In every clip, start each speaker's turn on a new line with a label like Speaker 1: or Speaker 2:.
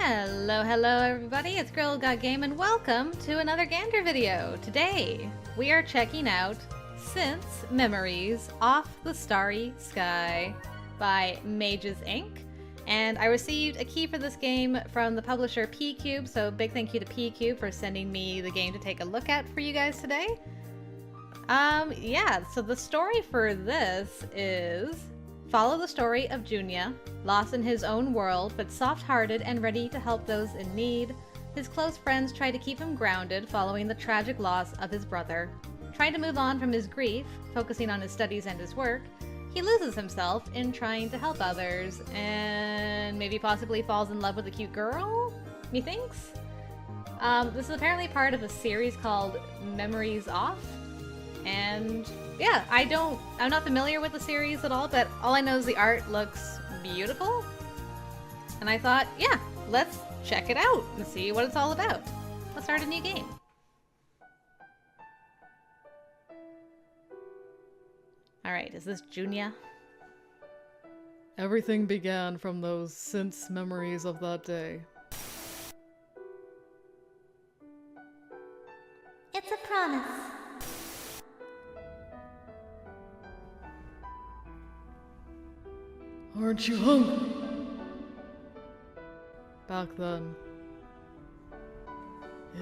Speaker 1: Hello everybody, it's Girl Got Game and welcome to another Gander video. Today, we are checking out Since Memories Off the Starry Sky by Mages Inc. And I received a key for this game from the publisher P-Cube, so big thank you to P-Cube for sending me the game to take a look at for you guys today. Yeah, so the story for this is follow the story of Junya, lost in his own world, but soft-hearted and ready to help those in need. His close friends try to keep him grounded following the tragic loss of his brother. Trying to move on from his grief, focusing on his studies and his work, he loses himself in trying to help others, and maybe possibly falls in love with a cute girl, methinks? This is apparently part of a series called Memories Off, and yeah, I'm not familiar with the series at all, but all I know is the art looks beautiful. And I thought, yeah, let's check it out and see what it's all about. Let's start a new game. Alright, is this Junya?
Speaker 2: Everything began from those since memories of that day.
Speaker 3: It's a promise.
Speaker 2: Aren't you hungry? Back then.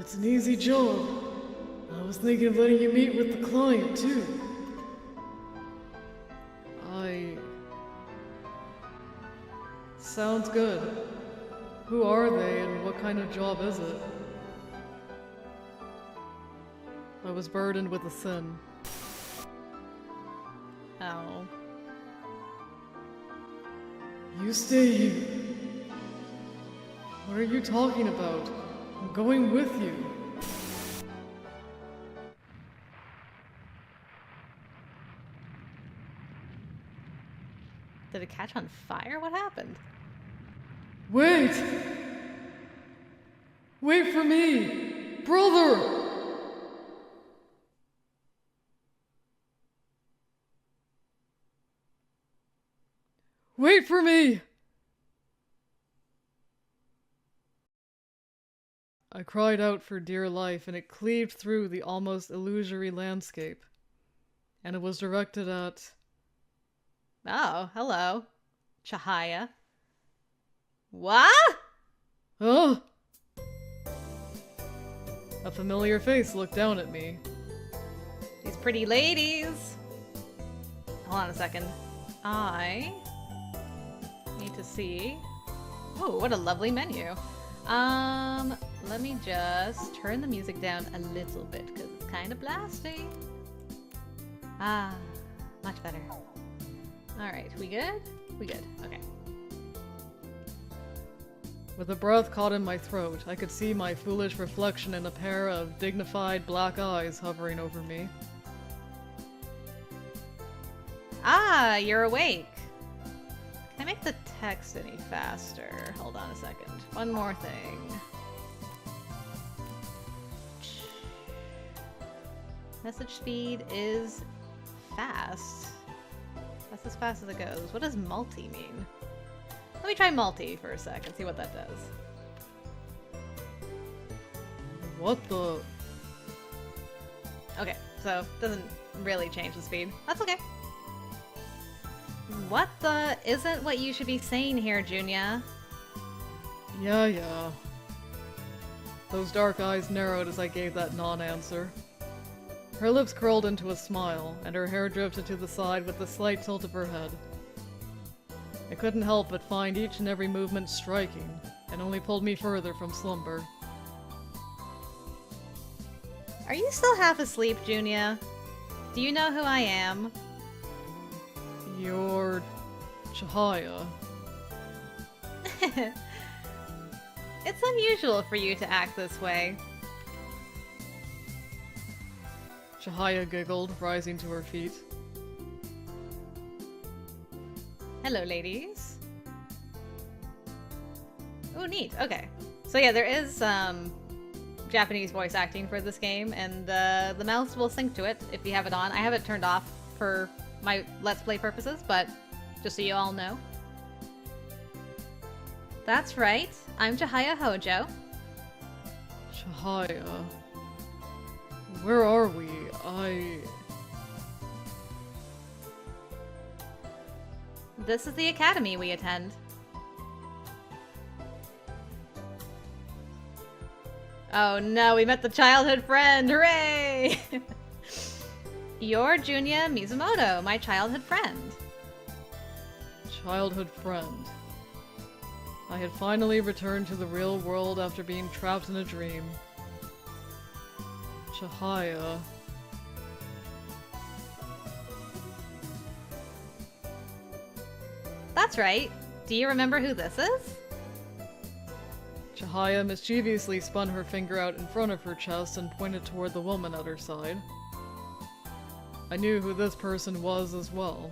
Speaker 2: It's an easy job. I was thinking of letting you meet with the client, too. Sounds good. Who are they and what kind of job is it? I was burdened with a sin.
Speaker 1: Oh.
Speaker 2: You stay here. What are you talking about? I'm going with you.
Speaker 1: Did it catch on fire? What happened?
Speaker 2: Wait! Wait for me! Brother! Wait for me! I cried out for dear life, and it cleaved through the almost illusory landscape. And it was directed at...
Speaker 1: Oh, hello. Chahaya. What?
Speaker 2: Huh? A familiar face looked down at me.
Speaker 1: These pretty ladies. Hold on a second. I need to see. Oh, what a lovely menu. Let me just turn the music down a little bit because it's kind of blasty. Ah, much better. Alright, we good? We good. Okay.
Speaker 2: With a breath caught in my throat, I could see my foolish reflection in a pair of dignified black eyes hovering over me.
Speaker 1: Ah, you're awake. Can I make the text any faster? Hold on a second. One more thing. Message speed is fast. That's as fast as it goes. What does multi mean? Let me try multi for a sec and see what that does.
Speaker 2: What the...
Speaker 1: Okay, so it doesn't really change the speed. That's okay. What the isn't what you should be saying here, Junya?
Speaker 2: Yeah. Those dark eyes narrowed as I gave that non-answer. Her lips curled into a smile, and her hair drifted to the side with a slight tilt of her head. I couldn't help but find each and every movement striking, and only pulled me further from slumber.
Speaker 1: Are you still half asleep, Junya? Do you know who I am?
Speaker 2: You're... Chahaya.
Speaker 1: It's unusual for you to act this way.
Speaker 2: Chahaya giggled, rising to her feet.
Speaker 1: Hello, ladies. Oh, neat. Okay. So yeah, there is Japanese voice acting for this game, and the mouse will sync to it if you have it on. I have it turned off for my Let's Play purposes, but just so you all know. That's right. I'm Chihaya Hojo.
Speaker 2: Chihaya. Where are we?
Speaker 1: This is the academy we attend. Oh no, we met the childhood friend! Hooray! You're Junya Mizumoto, my childhood friend.
Speaker 2: Childhood friend. I had finally returned to the real world after being trapped in a dream. Chihaya.
Speaker 1: That's right. Do you remember who this is?
Speaker 2: Chihaya mischievously spun her finger out in front of her chest and pointed toward the woman at her side. I knew who this person was as well.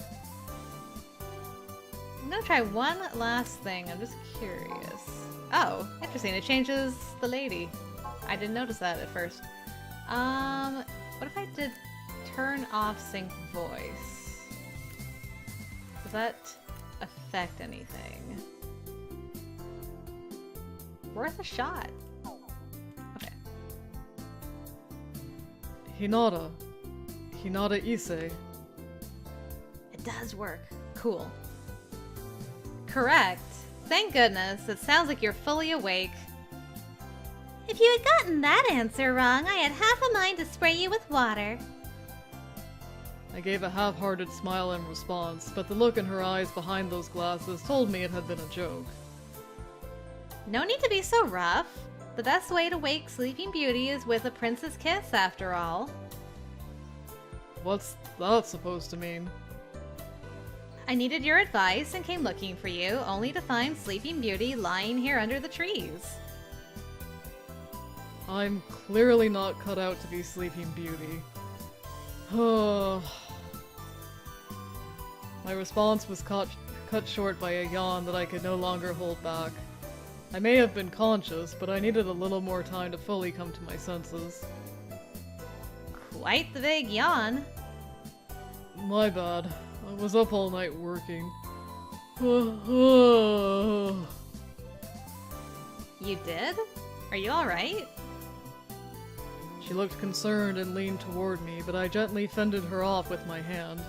Speaker 1: I'm gonna try one last thing. I'm just curious. Oh, interesting. It changes the lady. I didn't notice that at first. What if I did turn off sync voice? Does that affect anything? Worth a shot. Okay.
Speaker 2: Hinata. Hinata Ise.
Speaker 1: It does work. Cool. Correct. Thank goodness. It sounds like you're fully awake.
Speaker 3: If you had gotten that answer wrong, I had half a mind to spray you with water.
Speaker 2: I gave a half-hearted smile in response, but the look in her eyes behind those glasses told me it had been a joke.
Speaker 1: No need to be so rough. The best way to wake Sleeping Beauty is with a princess kiss, after all.
Speaker 2: What's that supposed to mean?
Speaker 1: I needed your advice and came looking for you, only to find Sleeping Beauty lying here under the trees.
Speaker 2: I'm clearly not cut out to be Sleeping Beauty. My response was cut short by a yawn that I could no longer hold back. I may have been conscious, but I needed a little more time to fully come to my senses.
Speaker 1: Quite the big yawn.
Speaker 2: My bad. I was up all night working.
Speaker 1: You did? Are you alright?
Speaker 2: She looked concerned and leaned toward me, but I gently fended her off with my hand.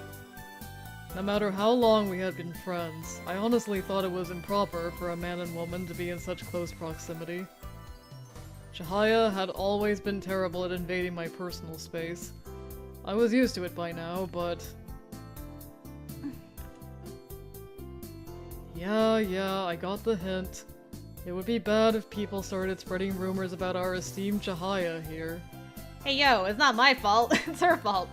Speaker 2: No matter how long we had been friends, I honestly thought it was improper for a man and woman to be in such close proximity. Chihaya had always been terrible at invading my personal space. I was used to it by now, but... Yeah, I got the hint. It would be bad if people started spreading rumors about our esteemed Chihaya here.
Speaker 1: Hey yo, it's not my fault, it's her fault.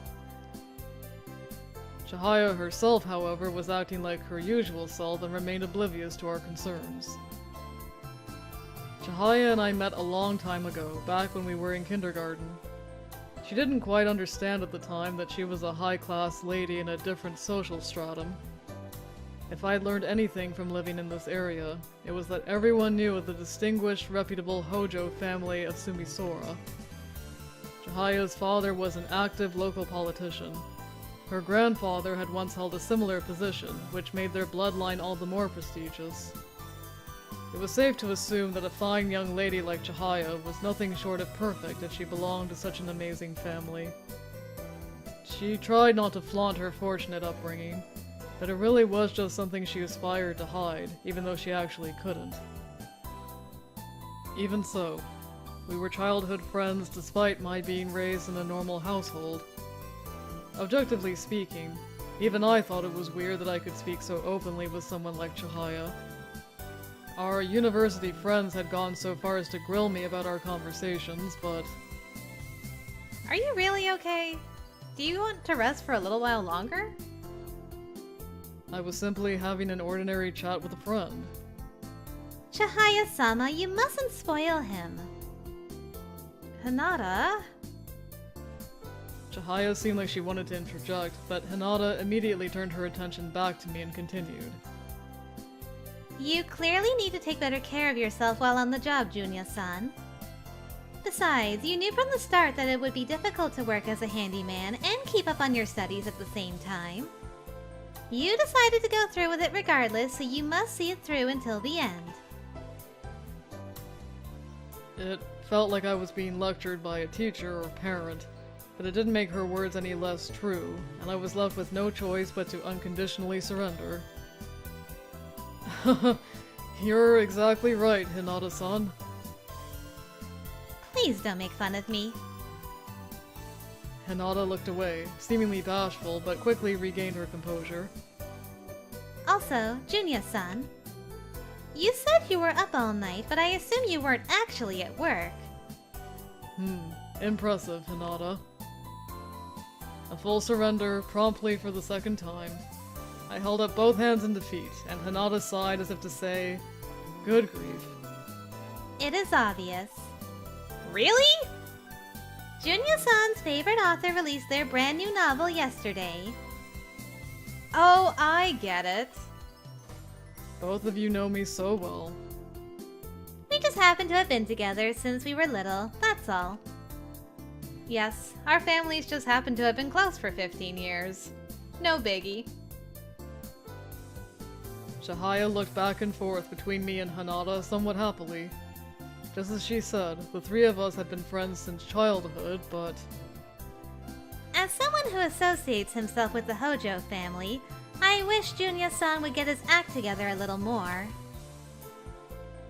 Speaker 2: Chihaya herself, however, was acting like her usual self and remained oblivious to our concerns. Chihaya and I met a long time ago, back when we were in kindergarten. She didn't quite understand at the time that she was a high-class lady in a different social stratum. If I'd learned anything from living in this area, it was that everyone knew of the distinguished, reputable Hojo family of Sumisora. Chihaya's father was an active local politician. Her grandfather had once held a similar position, which made their bloodline all the more prestigious. It was safe to assume that a fine young lady like Chihaya was nothing short of perfect if she belonged to such an amazing family. She tried not to flaunt her fortunate upbringing, but it really was just something she aspired to hide, even though she actually couldn't. Even so, we were childhood friends despite my being raised in a normal household. Objectively speaking, even I thought it was weird that I could speak so openly with someone like Chihaya. Our university friends had gone so far as to grill me about our conversations, but...
Speaker 1: Are you really okay? Do you want to rest for a little while longer?
Speaker 2: I was simply having an ordinary chat with a friend.
Speaker 3: Chihaya-sama, you mustn't spoil him.
Speaker 1: Hinata?
Speaker 2: Chihaya seemed like she wanted to interject, but Hinata immediately turned her attention back to me and continued.
Speaker 3: You clearly need to take better care of yourself while on the job, Junya-san. Besides, you knew from the start that it would be difficult to work as a handyman and keep up on your studies at the same time. You decided to go through with it regardless, so you must see it through until the end.
Speaker 2: It felt like I was being lectured by a teacher or parent, but it didn't make her words any less true, and I was left with no choice but to unconditionally surrender. You're exactly right, Hinata-san.
Speaker 3: Please don't make fun of me.
Speaker 2: Hinata looked away, seemingly bashful, but quickly regained her composure.
Speaker 3: Also, Junya-san, you said you were up all night, but I assume you weren't actually at work.
Speaker 2: Impressive, Hinata. A full surrender, promptly for the second time. I held up both hands in defeat, and Hinata sighed as if to say, "Good grief."
Speaker 3: It is obvious.
Speaker 1: Really?
Speaker 3: Junya-san's favorite author released their brand new novel yesterday.
Speaker 1: Oh, I get it.
Speaker 2: Both of you know me so well.
Speaker 3: We just happen to have been together since we were little, that's all.
Speaker 1: Yes, our families just happen to have been close for 15 years. No biggie.
Speaker 2: Shihaya looked back and forth between me and Hinata somewhat happily. Just as she said, the three of us had been friends since childhood, but...
Speaker 3: As someone who associates himself with the Hojo family, I wish Junya-san would get his act together a little more.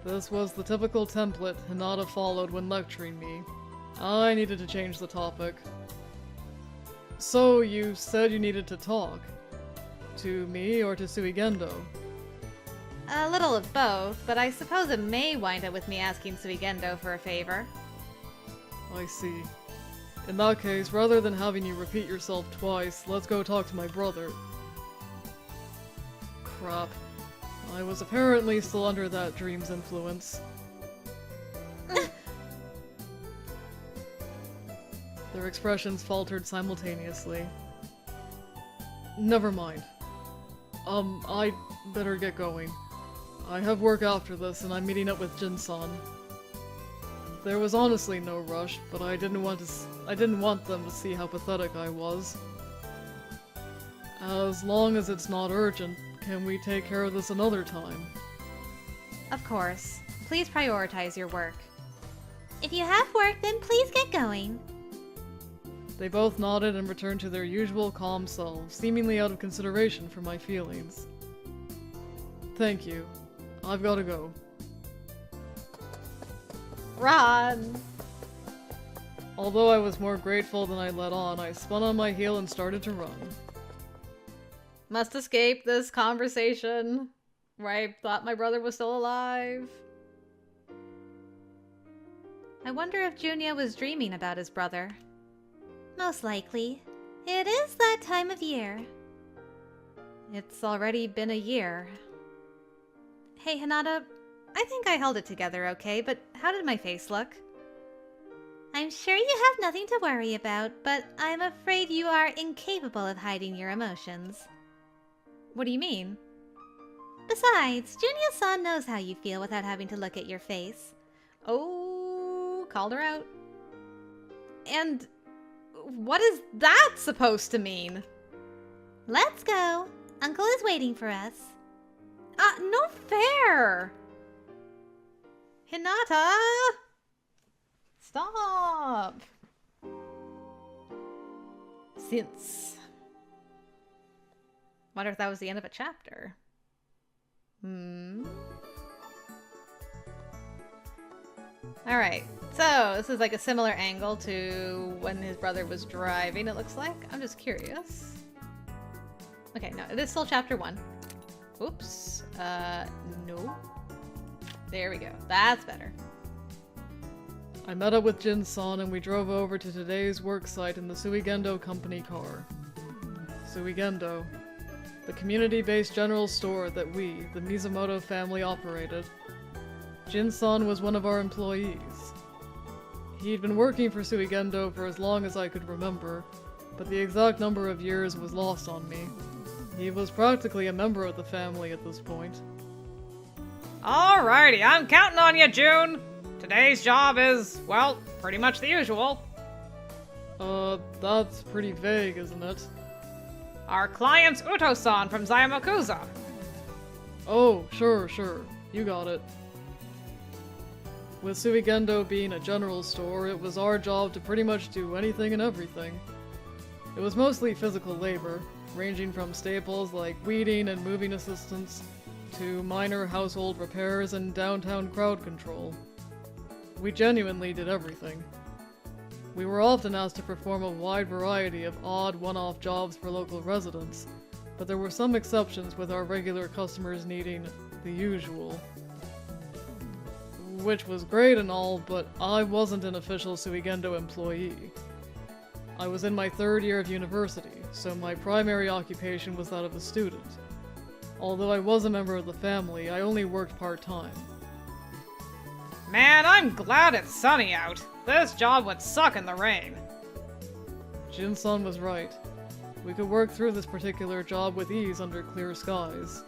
Speaker 2: This was the typical template Hinata followed when lecturing me. I needed to change the topic. So, you said you needed to talk. To me or to Suigendo?
Speaker 1: A little of both, but I suppose it may wind up with me asking Suigendo for a favor.
Speaker 2: I see. In that case, rather than having you repeat yourself twice, let's go talk to my brother. Crap. I was apparently still under that dream's influence. Their expressions faltered simultaneously. Never mind. I better get going. I have work after this, and I'm meeting up with Jin-san. There was honestly no rush, but I didn't want them to see how pathetic I was. As long as it's not urgent, can we take care of this another time?
Speaker 1: Of course. Please prioritize your work.
Speaker 3: If you have work, then please get going.
Speaker 2: They both nodded and returned to their usual calm selves, seemingly out of consideration for my feelings. Thank you. I've gotta go.
Speaker 1: Run!
Speaker 2: Although I was more grateful than I let on, I spun on my heel and started to run.
Speaker 1: Must escape this conversation where I thought my brother was still alive. I wonder if Junya was dreaming about his brother.
Speaker 3: Most likely. It is that time of year.
Speaker 1: It's already been a year. Hey, Hinata, I think I held it together okay, but how did my face look?
Speaker 3: I'm sure you have nothing to worry about, but I'm afraid you are incapable of hiding your emotions.
Speaker 1: What do you mean?
Speaker 3: Besides, Junya-san knows how you feel without having to look at your face.
Speaker 1: Oh, called her out. And what is that supposed to mean?
Speaker 3: Let's go. Uncle is waiting for us.
Speaker 1: No fair! Hinata! Stop! Since. Wonder if that was the end of a chapter. Alright, so this is like a similar angle to when his brother was driving, it looks like. I'm just curious. Okay, no, it is still chapter 1. Oops. No. There we go. That's better.
Speaker 2: I met up with Jin-san and we drove over to today's work site in the Suigendo company car. Suigendo, the community-based general store that we, the Mizumoto family, operated. Jin-san was one of our employees. He'd been working for Suigendo for as long as I could remember, but the exact number of years was lost on me. He was practically a member of the family at this point.
Speaker 4: Alrighty, I'm counting on you, June! Today's job is, well, pretty much the usual.
Speaker 2: That's pretty vague, isn't it?
Speaker 4: Our client's Uto-san from Zayamakuza.
Speaker 2: Oh, sure. You got it. With Suigendo being a general store, it was our job to pretty much do anything and everything. It was mostly physical labor, ranging from staples like weeding and moving assistance, to minor household repairs and downtown crowd control. We genuinely did everything. We were often asked to perform a wide variety of odd one-off jobs for local residents, but there were some exceptions with our regular customers needing the usual. Which was great and all, but I wasn't an official Suigendo employee. I was in my 3rd year of university, so my primary occupation was that of a student. Although I was a member of the family, I only worked part-time.
Speaker 4: Man, I'm glad it's sunny out. This job would suck in the rain.
Speaker 2: Jin-san was right. We could work through this particular job with ease under clear skies.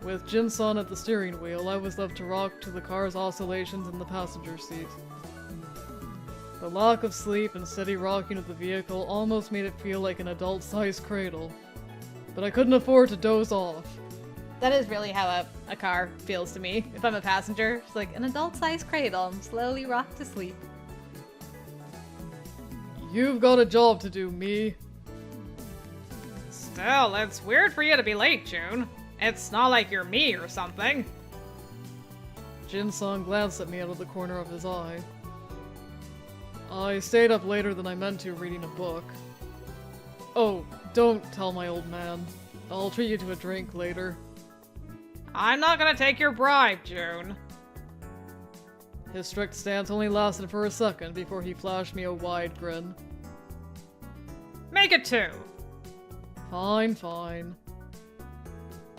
Speaker 2: With Jin-san at the steering wheel, I was left to rock to the car's oscillations in the passenger seat. The lack of sleep and steady rocking of the vehicle almost made it feel like an adult-sized cradle. But I couldn't afford to doze off.
Speaker 1: That is really how a car feels to me. If I'm a passenger, it's like an adult-sized cradle. I'm slowly rocked to sleep.
Speaker 2: You've got a job to do, me.
Speaker 4: Still, it's weird for you to be late, June. It's not like you're me or something.
Speaker 2: Jin-san glanced at me out of the corner of his eye. I stayed up later than I meant to reading a book. Oh, don't tell my old man. I'll treat you to a drink later.
Speaker 4: I'm not gonna take your bribe, June.
Speaker 2: His strict stance only lasted for a second before he flashed me a wide grin.
Speaker 4: Make it 2.
Speaker 2: Fine, fine.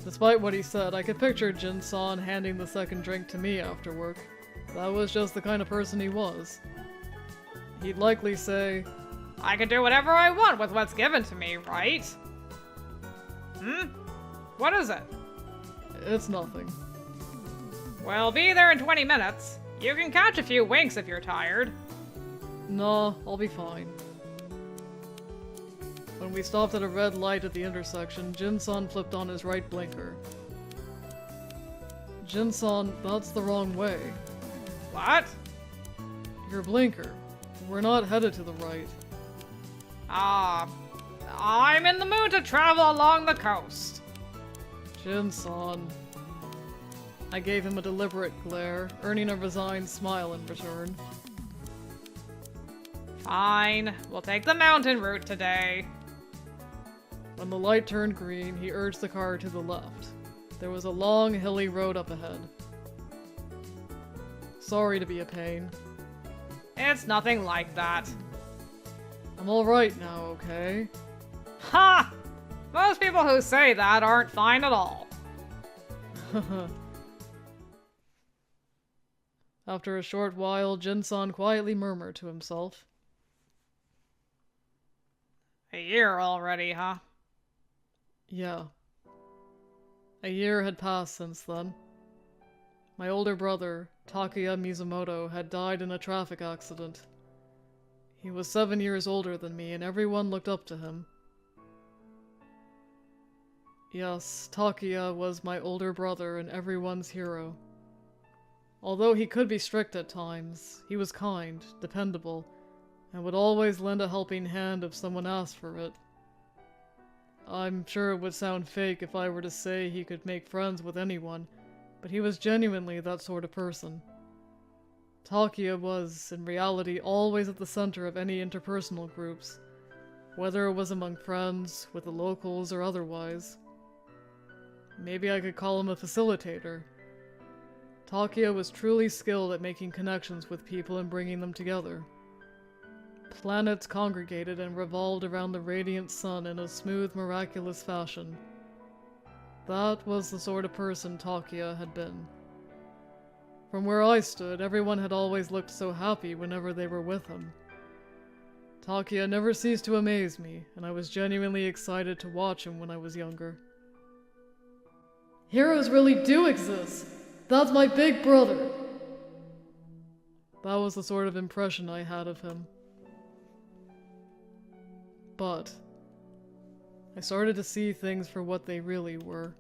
Speaker 2: Despite what he said, I could picture Jin-san handing the second drink to me after work. That was just the kind of person he was. He'd likely say,
Speaker 4: I can do whatever I want with what's given to me, right? What is it?
Speaker 2: "It's nothing."
Speaker 4: We'll be there in 20 minutes. You can catch a few winks if you're tired.
Speaker 2: Nah, I'll be fine. When we stopped at a red light at the intersection, Jin-san flipped on his right blinker. "Jin-san, that's the wrong way.
Speaker 4: What?
Speaker 2: Your blinker. We're not headed to the right."
Speaker 4: I'm in the mood to travel along the coast.
Speaker 2: Jin-san. I gave him a deliberate glare, earning a resigned smile in return.
Speaker 4: Fine, we'll take the mountain route today.
Speaker 2: When the light turned green, he urged the car to the left. There was a long, hilly road up ahead. "Sorry to be a pain."
Speaker 4: It's nothing like that.
Speaker 2: "I'm alright now, okay?"
Speaker 4: Ha! Most people who say that aren't fine at all.
Speaker 2: After a short while, Jin-san quietly murmured to himself.
Speaker 4: A year already, huh?
Speaker 2: Yeah. A year had passed since then. My older brother, Takuya Mizumoto, had died in a traffic accident. He was 7 years older than me, and everyone looked up to him. Yes, Takuya was my older brother and everyone's hero. Although he could be strict at times, he was kind, dependable, and would always lend a helping hand if someone asked for it. I'm sure it would sound fake if I were to say he could make friends with anyone, but he was genuinely that sort of person. Takuya was, in reality, always at the center of any interpersonal groups, whether it was among friends, with the locals, or otherwise. Maybe I could call him a facilitator. Takuya was truly skilled at making connections with people and bringing them together. Planets congregated and revolved around the radiant sun in a smooth, miraculous fashion. That was the sort of person Takuya had been. From where I stood, everyone had always looked so happy whenever they were with him. Takuya never ceased to amaze me, and I was genuinely excited to watch him when I was younger. Heroes really do exist! That's my big brother! That was the sort of impression I had of him. But I started to see things for what they really were.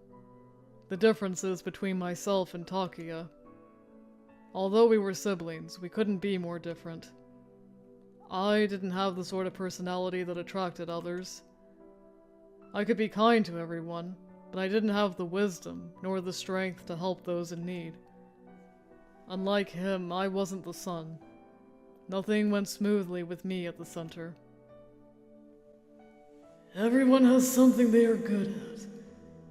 Speaker 2: The differences between myself and Takuya. Although we were siblings, we couldn't be more different. I didn't have the sort of personality that attracted others. I could be kind to everyone, but I didn't have the wisdom nor the strength to help those in need. Unlike him, I wasn't the sun. Nothing went smoothly with me at the center. Everyone has something they are good at.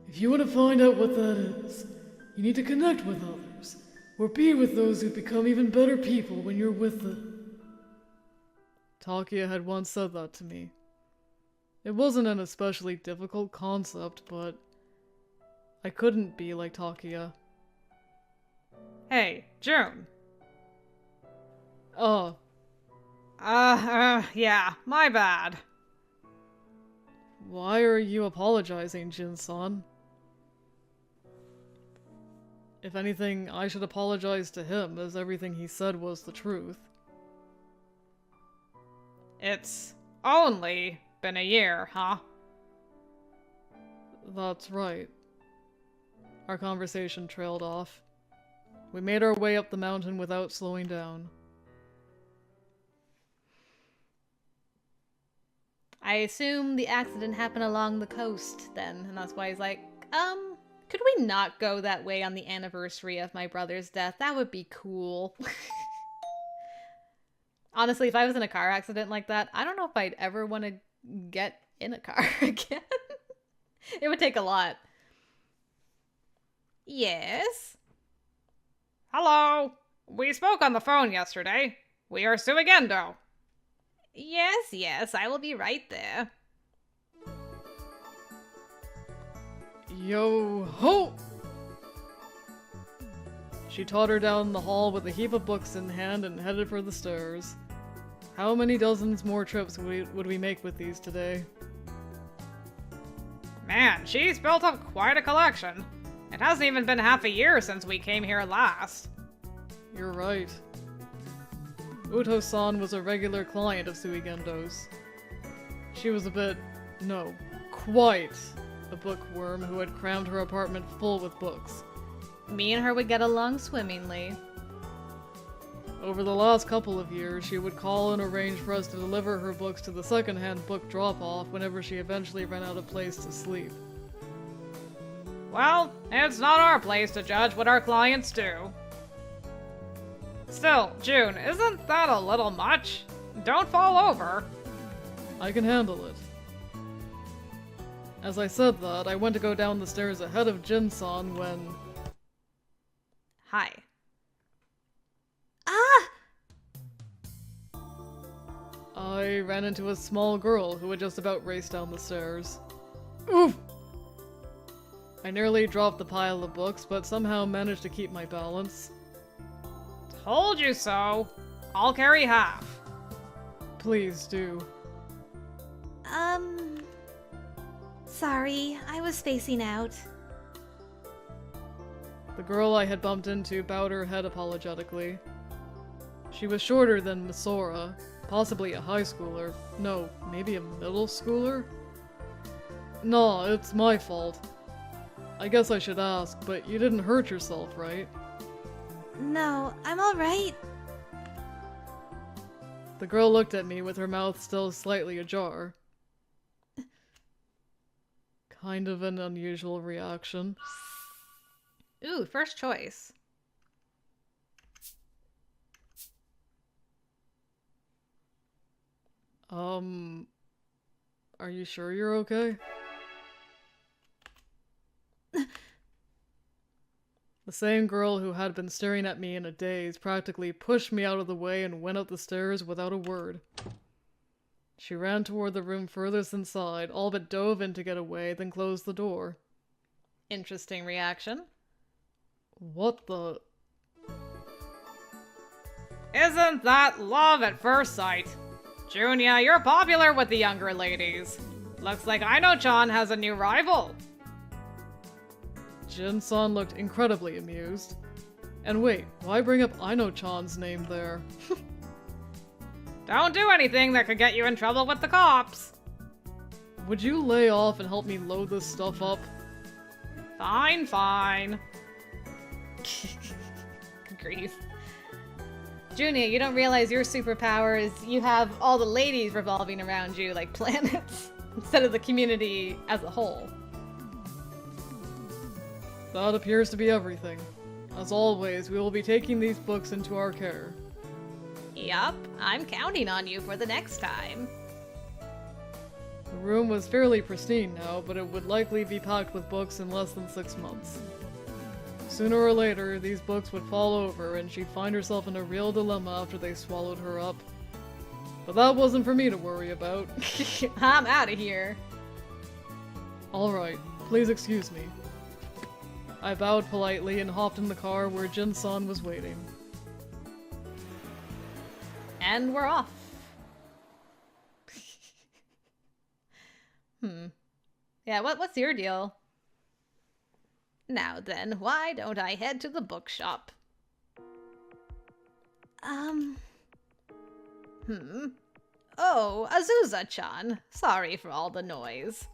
Speaker 2: If you want to find out what that is, you need to connect with others, or be with those who become even better people when you're with them. Takia had once said that to me. It wasn't an especially difficult concept, but I couldn't be like Takia.
Speaker 4: Hey, June. Yeah, my bad.
Speaker 2: Why are you apologizing, Jin-san? If anything, I should apologize to him, as everything he said was the truth.
Speaker 4: It's only been a year, huh?
Speaker 2: That's right. Our conversation trailed off. We made our way up the mountain without slowing down.
Speaker 1: I assume the accident happened along the coast then, and that's why he's like, could we not go that way on the anniversary of my brother's death? That would be cool. Honestly, if I was in a car accident like that, I don't know if I'd ever want to get in a car again. It would take a lot. Yes?
Speaker 4: Hello. We spoke on the phone yesterday. We are suing Endo.
Speaker 1: Yes, I will be right there.
Speaker 2: Yo ho! She tottered down the hall with a heap of books in hand and headed for the stairs. How many dozens more trips would we make with these today?
Speaker 4: Man, she's built up quite a collection. It hasn't even been half a year since we came here last.
Speaker 2: You're right. Uto-san was a regular client of Suigendo's. She was quite a bookworm who had crammed her apartment full with books.
Speaker 1: Me and her would get along swimmingly.
Speaker 2: Over the last couple of years, she would call and arrange for us to deliver her books to the second-hand book drop-off whenever she eventually ran out of place to sleep.
Speaker 4: Well, it's not our place to judge what our clients do. Still, June, isn't that a little much? Don't fall over.
Speaker 2: I can handle it. As I said that, I went to go down the stairs ahead of Jin-san when...
Speaker 1: Hi.
Speaker 3: Ah!
Speaker 2: I ran into a small girl who had just about raced down the stairs. Oof! I nearly dropped the pile of books, but somehow managed to keep my balance.
Speaker 4: Told you so. I'll carry half.
Speaker 2: Please do.
Speaker 3: Sorry, I was spacing out.
Speaker 2: The girl I had bumped into bowed her head apologetically. She was shorter than Misora, possibly a high schooler. No, maybe a middle schooler? Nah, it's my fault. I guess I should ask, but you didn't hurt yourself, right?
Speaker 3: No, I'm alright.
Speaker 2: The girl looked at me with her mouth still slightly ajar. Kind of an unusual reaction.
Speaker 1: Ooh, first choice.
Speaker 2: Are you sure you're okay? The same girl who had been staring at me in a daze practically pushed me out of the way and went up the stairs without a word. She ran toward the room furthest inside, all but dove in to get away, then closed the door.
Speaker 1: Interesting reaction.
Speaker 2: What the...
Speaker 4: Isn't that love at first sight? Junya, you're popular with the younger ladies. Looks like Aino-chan has a new rival.
Speaker 2: Jin-san looked incredibly amused. And wait, why bring up Aino-chan's name there?
Speaker 4: Don't do anything that could get you in trouble with the cops.
Speaker 2: Would you lay off and help me load this stuff up?
Speaker 4: Fine.
Speaker 1: Grief. Junya, you don't realize your superpower is you have all the ladies revolving around you like planets, instead of the community as a whole.
Speaker 2: That appears to be everything. As always, we will be taking these books into our care.
Speaker 1: Yup, I'm counting on you for the next time.
Speaker 2: The room was fairly pristine now, but it would likely be packed with books in less than 6 months. Sooner or later, these books would fall over and she'd find herself in a real dilemma after they swallowed her up. But that wasn't for me to worry about.
Speaker 1: I'm out of here.
Speaker 2: Alright, please excuse me. I bowed politely and hopped in the car where Jin-san was waiting.
Speaker 1: And we're off. Yeah, what's your deal? Now then, why don't I head to the bookshop? Oh, Azusa-chan. Sorry for all the noise.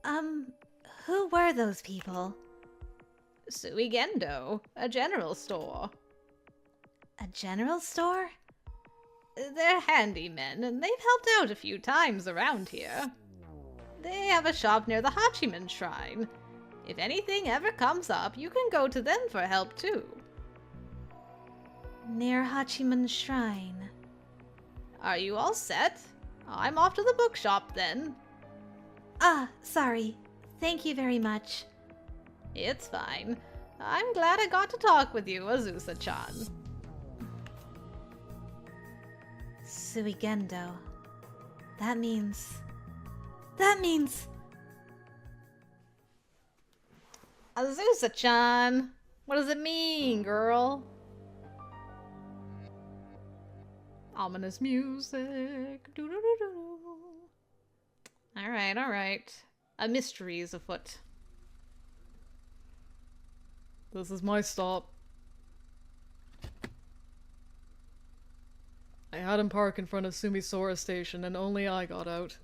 Speaker 3: Who were those people?
Speaker 1: Suigendo, a general store.
Speaker 3: A general store?
Speaker 1: They're handymen, and they've helped out a few times around here. They have a shop near the Hachiman Shrine. If anything ever comes up, you can go to them for help too.
Speaker 3: Near Hachiman's shrine.
Speaker 1: Are you all set? I'm off to the bookshop then.
Speaker 3: Ah, sorry. Thank you very much.
Speaker 1: It's fine. I'm glad I got to talk with you, Azusa-chan.
Speaker 3: Suigendo. That means...
Speaker 1: Azusa-chan! What does it mean, girl? Ominous music. Doo-doo-doo-doo. Alright, alright. A mystery is afoot.
Speaker 2: This is my stop. I had him park in front of Sumisora Station and only I got out.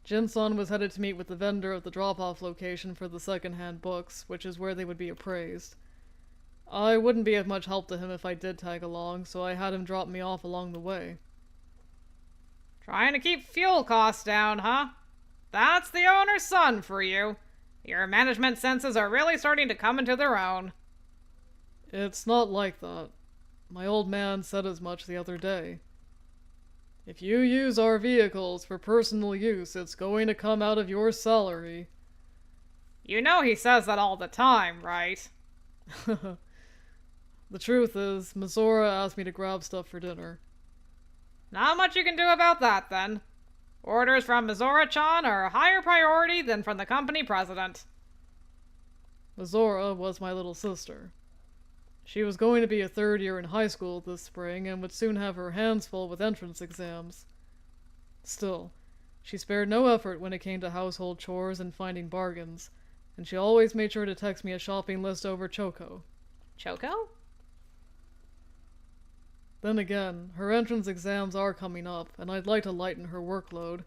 Speaker 2: Jin-san was headed to meet with the vendor at the drop-off location for the second-hand books, which is where they would be appraised. I wouldn't be of much help to him if I did tag along, so I had him drop me off along the way.
Speaker 4: Trying to keep fuel costs down, huh? That's the owner's son for you. Your management senses are really starting to come into their own.
Speaker 2: It's not like that. My old man said as much the other day. If you use our vehicles for personal use, it's going to come out of your salary.
Speaker 4: You know he says that all the time, right?
Speaker 2: The truth is, Mizora asked me to grab stuff for dinner.
Speaker 4: Not much you can do about that, then. Orders from Mizora-chan are a higher priority than from the company president.
Speaker 2: Mizora was my little sister. She was going to be a third year in high school this spring and would soon have her hands full with entrance exams. Still, she spared no effort when it came to household chores and finding bargains, and she always made sure to text me a shopping list over Choco.
Speaker 1: Choco?
Speaker 2: Then again, her entrance exams are coming up, and I'd like to lighten her workload.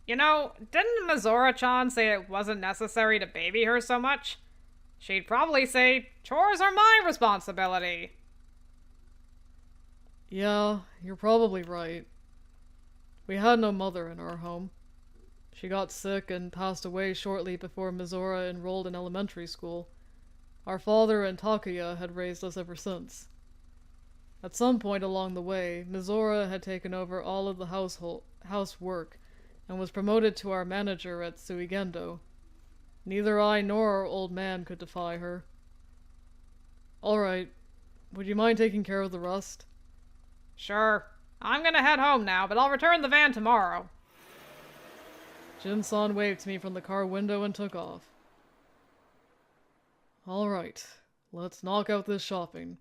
Speaker 4: You know, didn't Mizora-chan say it wasn't necessary to baby her so much? She'd probably say, chores are my responsibility.
Speaker 2: Yeah, you're probably right. We had no mother in our home. She got sick and passed away shortly before Mizora enrolled in elementary school. Our father and Takuya had raised us ever since. At some point along the way, Mizora had taken over all of the housework and was promoted to our manager at Suigendo. Neither I nor our old man could defy her. Alright, would you mind taking care of the rest?
Speaker 4: Sure. I'm gonna head home now, but I'll return the van tomorrow.
Speaker 2: Jin-san waved to me from the car window and took off. Alright, let's knock out this shopping.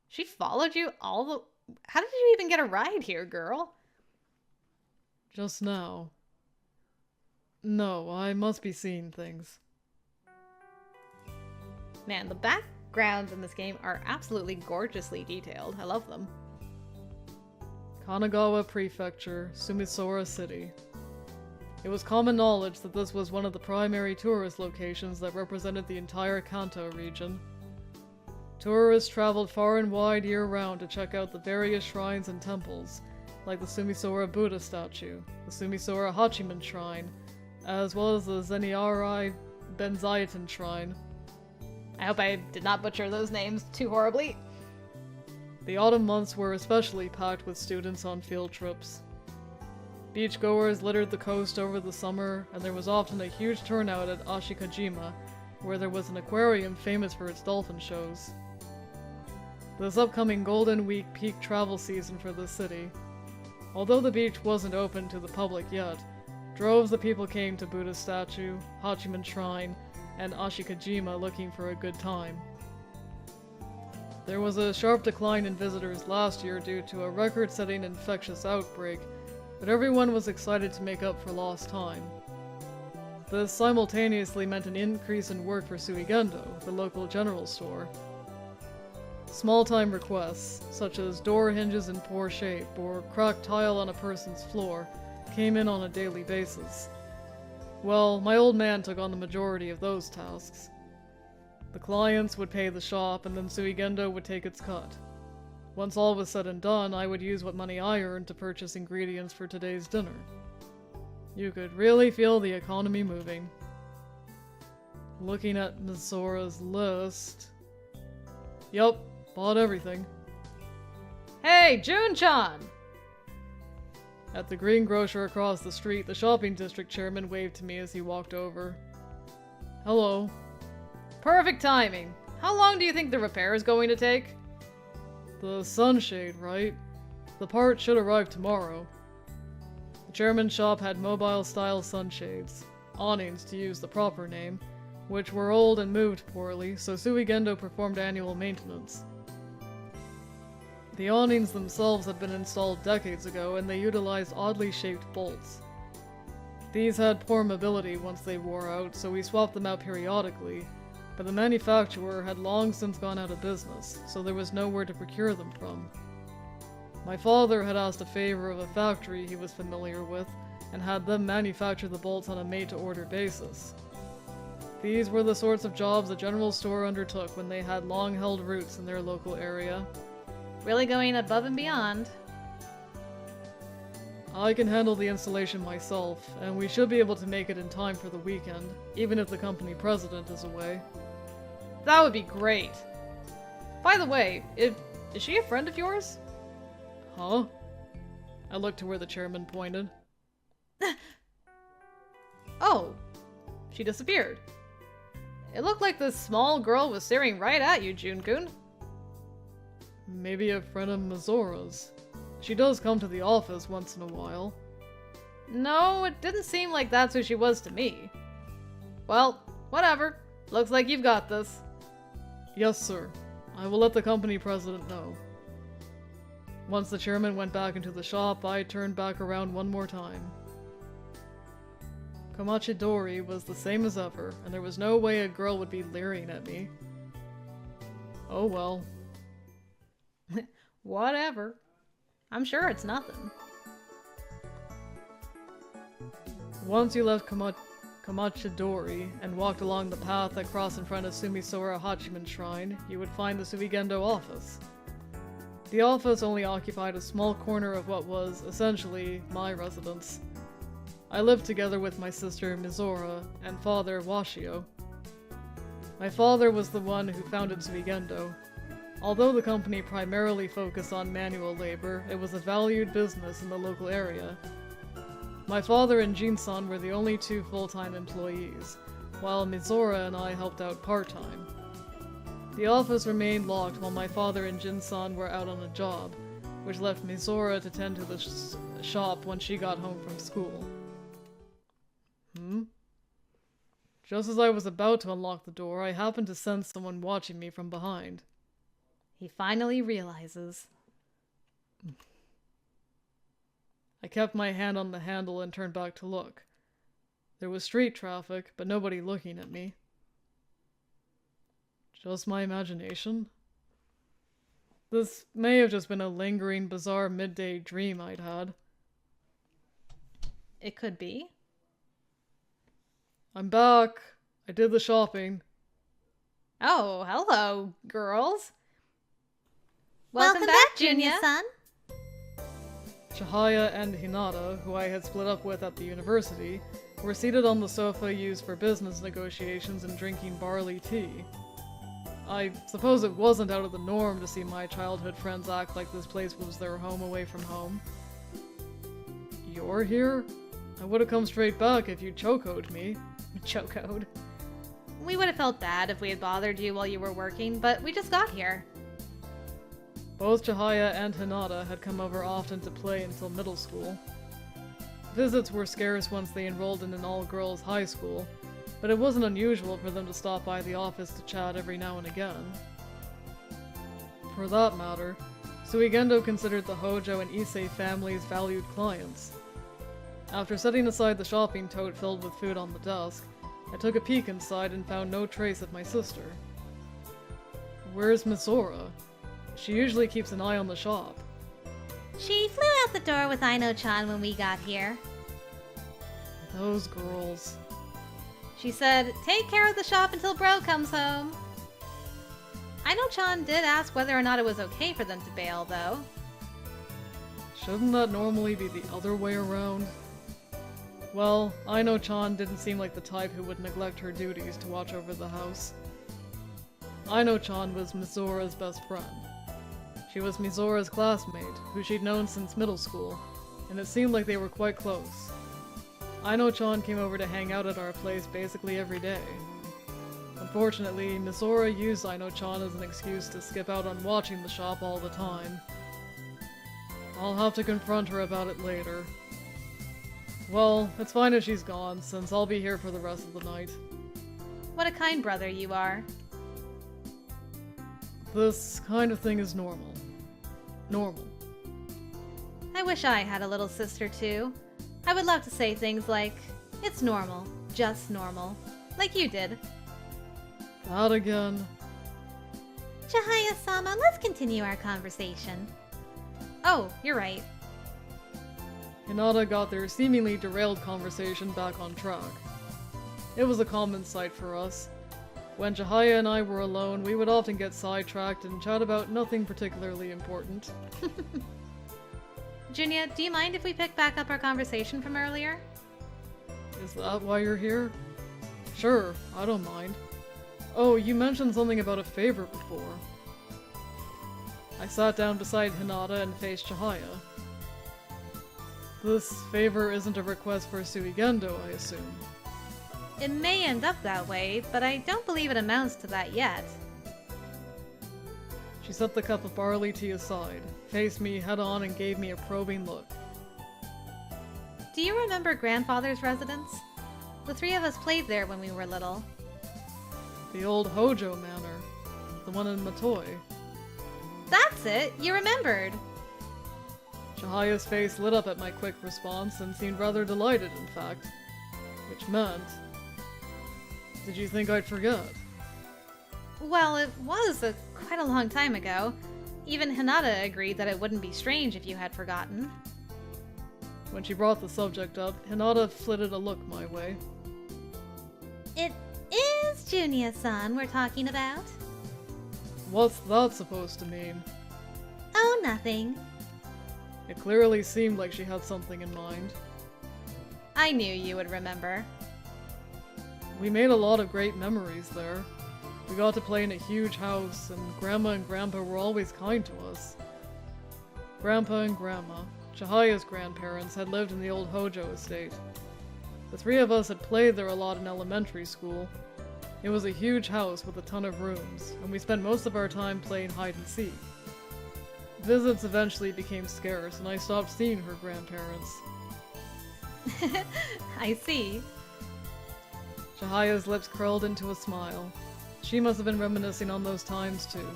Speaker 1: She followed you all the... How did you even get a ride here, girl?
Speaker 2: Just now. No, I must be seeing things.
Speaker 1: Man, the backgrounds in this game are absolutely gorgeously detailed. I love them.
Speaker 2: Kanagawa Prefecture, Sumisora City. It was common knowledge that this was one of the primary tourist locations that represented the entire Kanto region. Tourists traveled far and wide year-round to check out the various shrines and temples, like the Sumisora Buddha statue, the Sumisora Hachiman Shrine, as well as the Zeniarai Benzaiten Shrine.
Speaker 1: I hope I did not butcher those names too horribly.
Speaker 2: The autumn months were especially packed with students on field trips. Beachgoers littered the coast over the summer, and there was often a huge turnout at Ashikajima, where there was an aquarium famous for its dolphin shows. This upcoming Golden Week peak travel season for the city. Although the beach wasn't open to the public yet, droves of people came to Buddha statue, Hachiman Shrine, and Ashikajima looking for a good time. There was a sharp decline in visitors last year due to a record-setting infectious outbreak, but everyone was excited to make up for lost time. This simultaneously meant an increase in work for Suigendo, the local general store. Small-time requests, such as door hinges in poor shape or cracked tile on a person's floor, came in on a daily basis. Well, my old man took on the majority of those tasks. The clients would pay the shop, and then Suigendo would take its cut. Once all was said and done, I would use what money I earned to purchase ingredients for today's dinner. You could really feel the economy moving. Looking at Mizora's list... Yup, bought everything.
Speaker 1: Hey, Jun-chan!
Speaker 2: At the greengrocer across the street, the shopping district chairman waved to me as he walked over. Hello.
Speaker 1: Perfect timing. How long do you think the repair is going to take?
Speaker 2: The sunshade, right? The part should arrive tomorrow. The chairman's shop had mobile-style sunshades, awnings to use the proper name, which were old and moved poorly, so Suigendo performed annual maintenance. The awnings themselves had been installed decades ago, and they utilized oddly shaped bolts. These had poor mobility once they wore out, so we swapped them out periodically, but the manufacturer had long since gone out of business, so there was nowhere to procure them from. My father had asked a favor of a factory he was familiar with, and had them manufacture the bolts on a made-to-order basis. These were the sorts of jobs the general store undertook when they had long-held roots in their local area.
Speaker 1: Really going above and beyond.
Speaker 2: I can handle the installation myself, and we should be able to make it in time for the weekend, even if the company president is away.
Speaker 1: That would be great. By the way, is she a friend of yours?
Speaker 2: Huh? I looked to where the chairman pointed.
Speaker 1: Oh, she disappeared. It looked like this small girl was staring right at you, Jun-kun.
Speaker 2: Maybe a friend of Mizora's. She does come to the office once in a while.
Speaker 1: No, it didn't seem like that's who she was to me. Well, whatever. Looks like you've got this.
Speaker 2: Yes, sir. I will let the company president know. Once the chairman went back into the shop, I turned back around one more time. Komachidori was the same as ever, and there was no way a girl would be leering at me. Oh well.
Speaker 1: Whatever. I'm sure it's nothing.
Speaker 2: Once you left Komachidori and walked along the path that crossed in front of Sumisora Hachiman Shrine, you would find the Suigendo office. The office only occupied a small corner of what was, essentially, my residence. I lived together with my sister Mizora and father Washio. My father was the one who founded Suigendo. Although the company primarily focused on manual labor, it was a valued business in the local area. My father and Jin-san were the only two full-time employees, while Mizora and I helped out part-time. The office remained locked while my father and Jin-san were out on a job, which left Mizora to tend to the shop when she got home from school. Just as I was about to unlock the door, I happened to sense someone watching me from behind.
Speaker 1: He finally realizes.
Speaker 2: I kept my hand on the handle and turned back to look. There was street traffic, but nobody looking at me. Just my imagination? This may have just been a lingering, bizarre midday dream I'd had.
Speaker 1: It could be.
Speaker 2: I'm back. I did the shopping.
Speaker 1: Oh, hello, girls.
Speaker 3: Welcome back, Junya-san.
Speaker 2: Chihaya and Hinata, who I had split up with at the university, were seated on the sofa used for business negotiations and drinking barley tea. I suppose it wasn't out of the norm to see my childhood friends act like this place was their home away from home. You're here? I would have come straight back if you chokehoed me.
Speaker 1: Chokehoed. We would have felt bad if we had bothered you while you were working, but we just got here.
Speaker 2: Both Chihaya and Hinata had come over often to play until middle school. Visits were scarce once they enrolled in an all-girls high school, but it wasn't unusual for them to stop by the office to chat every now and again. For that matter, Suigendo considered the Hojo and Issei families valued clients. After setting aside the shopping tote filled with food on the desk, I took a peek inside and found no trace of my sister. Where's Misora? She usually keeps an eye on the shop.
Speaker 3: She flew out the door with Aino-chan when we got here.
Speaker 2: Those girls.
Speaker 1: She said, take care of the shop until Bro comes home. Aino-chan did ask whether or not it was okay for them to bail, though.
Speaker 2: Shouldn't that normally be the other way around? Well, Aino-chan didn't seem like the type who would neglect her duties to watch over the house. Aino-chan was Mizora's best friend. She was Mizora's classmate, who she'd known since middle school, and it seemed like they were quite close. Aino-chan came over to hang out at our place basically every day. Unfortunately, Mizora used Aino-chan as an excuse to skip out on watching the shop all the time. I'll have to confront her about it later. Well, it's fine if she's gone, since I'll be here for the rest of the night.
Speaker 1: What a kind brother you are.
Speaker 2: This kind of thing is normal. Normal.
Speaker 1: I wish I had a little sister too. I would love to say things like, it's normal, just normal, like you did.
Speaker 2: That again.
Speaker 3: Chihaya-sama, let's continue our conversation.
Speaker 1: Oh, you're right.
Speaker 2: Hinata got their seemingly derailed conversation back on track. It was a common sight for us. When Chihaya and I were alone, we would often get sidetracked and chat about nothing particularly important.
Speaker 1: Junya, do you mind if we pick back up our conversation from earlier?
Speaker 2: Is that why you're here? Sure, I don't mind. Oh, you mentioned something about a favor before. I sat down beside Hinata and faced Chihaya. This favor isn't a request for Suigendo, I assume.
Speaker 1: It may end up that way, but I don't believe it amounts to that yet.
Speaker 2: She set the cup of barley tea aside, faced me head-on, and gave me a probing look.
Speaker 1: Do you remember Grandfather's residence? The three of us played there when we were little.
Speaker 2: The old Hojo manor. The one in Matoi.
Speaker 1: That's it! You remembered!
Speaker 2: Chihaya's face lit up at my quick response and seemed rather delighted, in fact. Which meant... Did you think I'd forget?
Speaker 1: Well, it was quite a long time ago. Even Hinata agreed that it wouldn't be strange if you had forgotten.
Speaker 2: When she brought the subject up, Hinata flitted a look my way.
Speaker 3: It is Junya-san we're talking about.
Speaker 2: What's that supposed to mean?
Speaker 3: Oh, nothing.
Speaker 2: It clearly seemed like she had something in mind.
Speaker 1: I knew you would remember.
Speaker 2: We made a lot of great memories there. We got to play in a huge house, and Grandma and Grandpa were always kind to us. Grandpa and Grandma, Chihaya's grandparents, had lived in the old Hojo estate. The three of us had played there a lot in elementary school. It was a huge house with a ton of rooms, and we spent most of our time playing hide and seek. Visits eventually became scarce, and I stopped seeing her grandparents.
Speaker 1: I see.
Speaker 2: Chihaya's lips curled into a smile. She must have been reminiscing on those times too.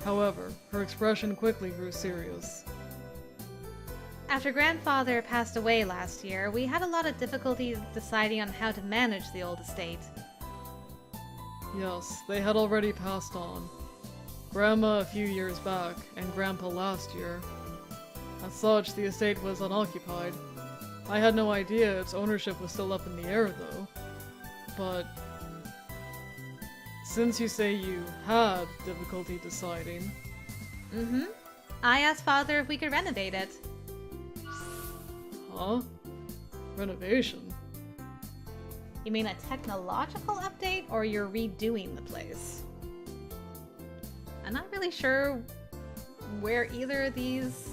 Speaker 2: However, her expression quickly grew serious.
Speaker 1: After Grandfather passed away last year, we had a lot of difficulty deciding on how to manage the old estate.
Speaker 2: Yes, they had already passed on. Grandma a few years back, and Grandpa last year. As such, the estate was unoccupied. I had no idea its ownership was still up in the air, though. But since you say you had difficulty deciding...
Speaker 1: Mm-hmm. I asked Father if we could renovate it.
Speaker 2: Huh? Renovation?
Speaker 1: You mean a technological update, or you're redoing the place? I'm not really sure where either of these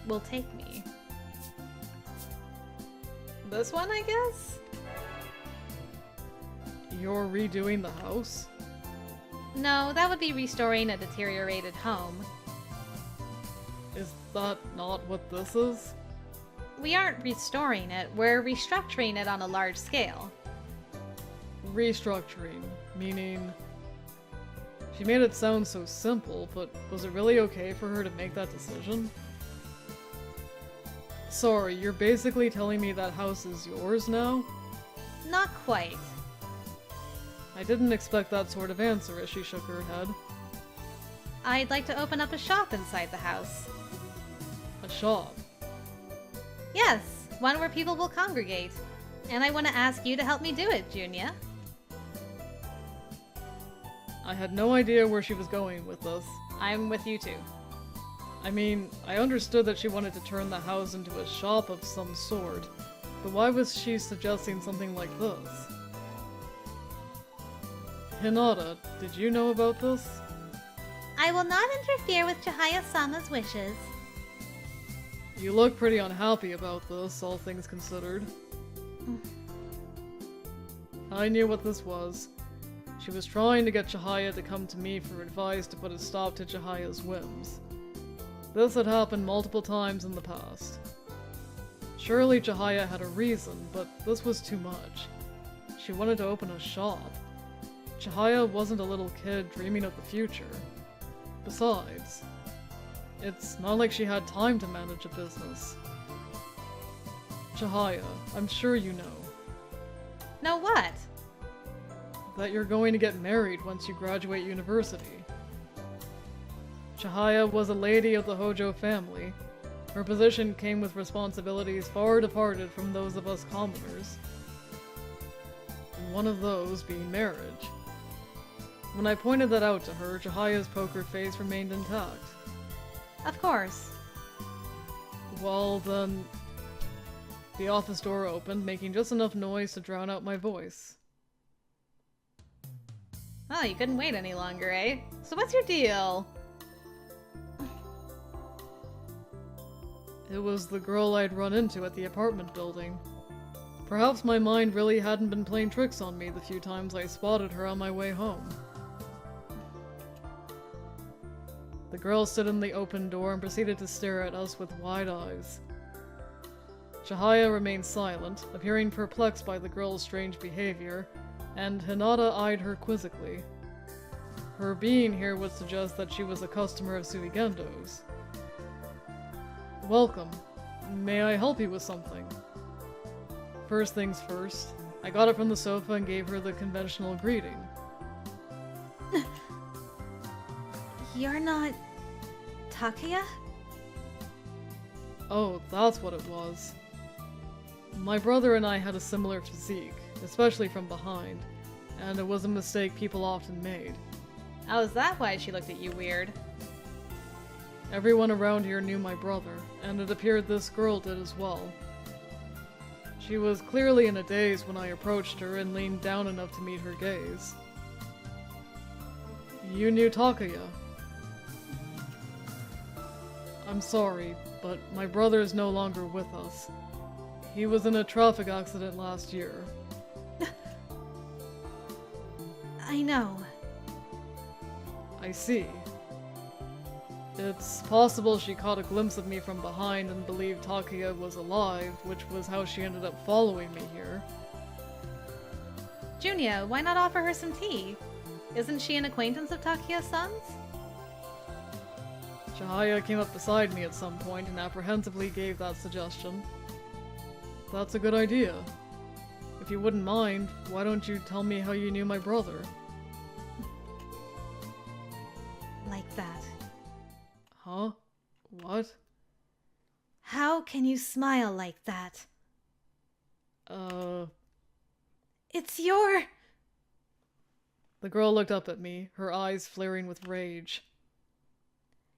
Speaker 1: will take me. This one, I guess?
Speaker 2: You're redoing the house?
Speaker 1: No, that would be restoring a deteriorated home.
Speaker 2: Is that not what this is?
Speaker 1: We aren't restoring it, we're restructuring it on a large scale.
Speaker 2: Restructuring, meaning... She made it sound so simple, but was it really okay for her to make that decision? Sorry, you're basically telling me that house is yours now?
Speaker 1: Not quite.
Speaker 2: I didn't expect that sort of answer as she shook her head.
Speaker 1: I'd like to open up a shop inside the house.
Speaker 2: A shop?
Speaker 1: Yes, one where people will congregate. And I want to ask you to help me do it, Junya.
Speaker 2: I had no idea where she was going with this.
Speaker 1: I'm with you too.
Speaker 2: I mean, I understood that she wanted to turn the house into a shop of some sort, but why was she suggesting something like this? Hinata, did you know about this?
Speaker 3: I will not interfere with Chihaya-sama's wishes.
Speaker 2: You look pretty unhappy about this, all things considered. I knew what this was. She was trying to get Chihaya to come to me for advice to put a stop to Chihaya's whims. This had happened multiple times in the past. Surely Chihaya had a reason, but this was too much. She wanted to open a shop. Chihaya wasn't a little kid dreaming of the future. Besides, it's not like she had time to manage a business. Chihaya, I'm sure you know.
Speaker 1: Know what?
Speaker 2: That you're going to get married once you graduate university. Chihaya was a lady of the Hojo family. Her position came with responsibilities far departed from those of us commoners. One of those being marriage. When I pointed that out to her, Chihaya's poker face remained intact.
Speaker 1: Of course.
Speaker 2: Well, then... The office door opened, making just enough noise to drown out my voice.
Speaker 1: Oh, you couldn't wait any longer, eh? So what's your deal?
Speaker 2: It was the girl I'd run into at the apartment building. Perhaps my mind really hadn't been playing tricks on me the few times I spotted her on my way home. The girl stood in the open door and proceeded to stare at us with wide eyes. Chihaya remained silent, appearing perplexed by the girl's strange behavior, and Hinata eyed her quizzically. Her being here would suggest that she was a customer of Suigendo's. Welcome. May I help you with something? First things first, I got up from the sofa and gave her the conventional greeting.
Speaker 3: You're not... Takaya?
Speaker 2: Oh, that's what it was. My brother and I had a similar physique, especially from behind, and it was a mistake people often made.
Speaker 1: Oh, is that why she looked at you weird?
Speaker 2: Everyone around here knew my brother, and it appeared this girl did as well. She was clearly in a daze when I approached her and leaned down enough to meet her gaze. You knew Takaya. I'm sorry, but my brother is no longer with us. He was in a traffic accident last year.
Speaker 3: I know.
Speaker 2: I see. It's possible she caught a glimpse of me from behind and believed Takaya was alive, which was how she ended up following me here.
Speaker 1: Junya, why not offer her some tea? Isn't she an acquaintance of Takuya-san's?
Speaker 2: Chihaya came up beside me at some point and apprehensively gave that suggestion. That's a good idea. If you wouldn't mind, why don't you tell me how you knew my brother?
Speaker 3: Like that.
Speaker 2: Huh? What?
Speaker 3: How can you smile like that? It's your...
Speaker 2: The girl looked up at me, her eyes flaring with rage.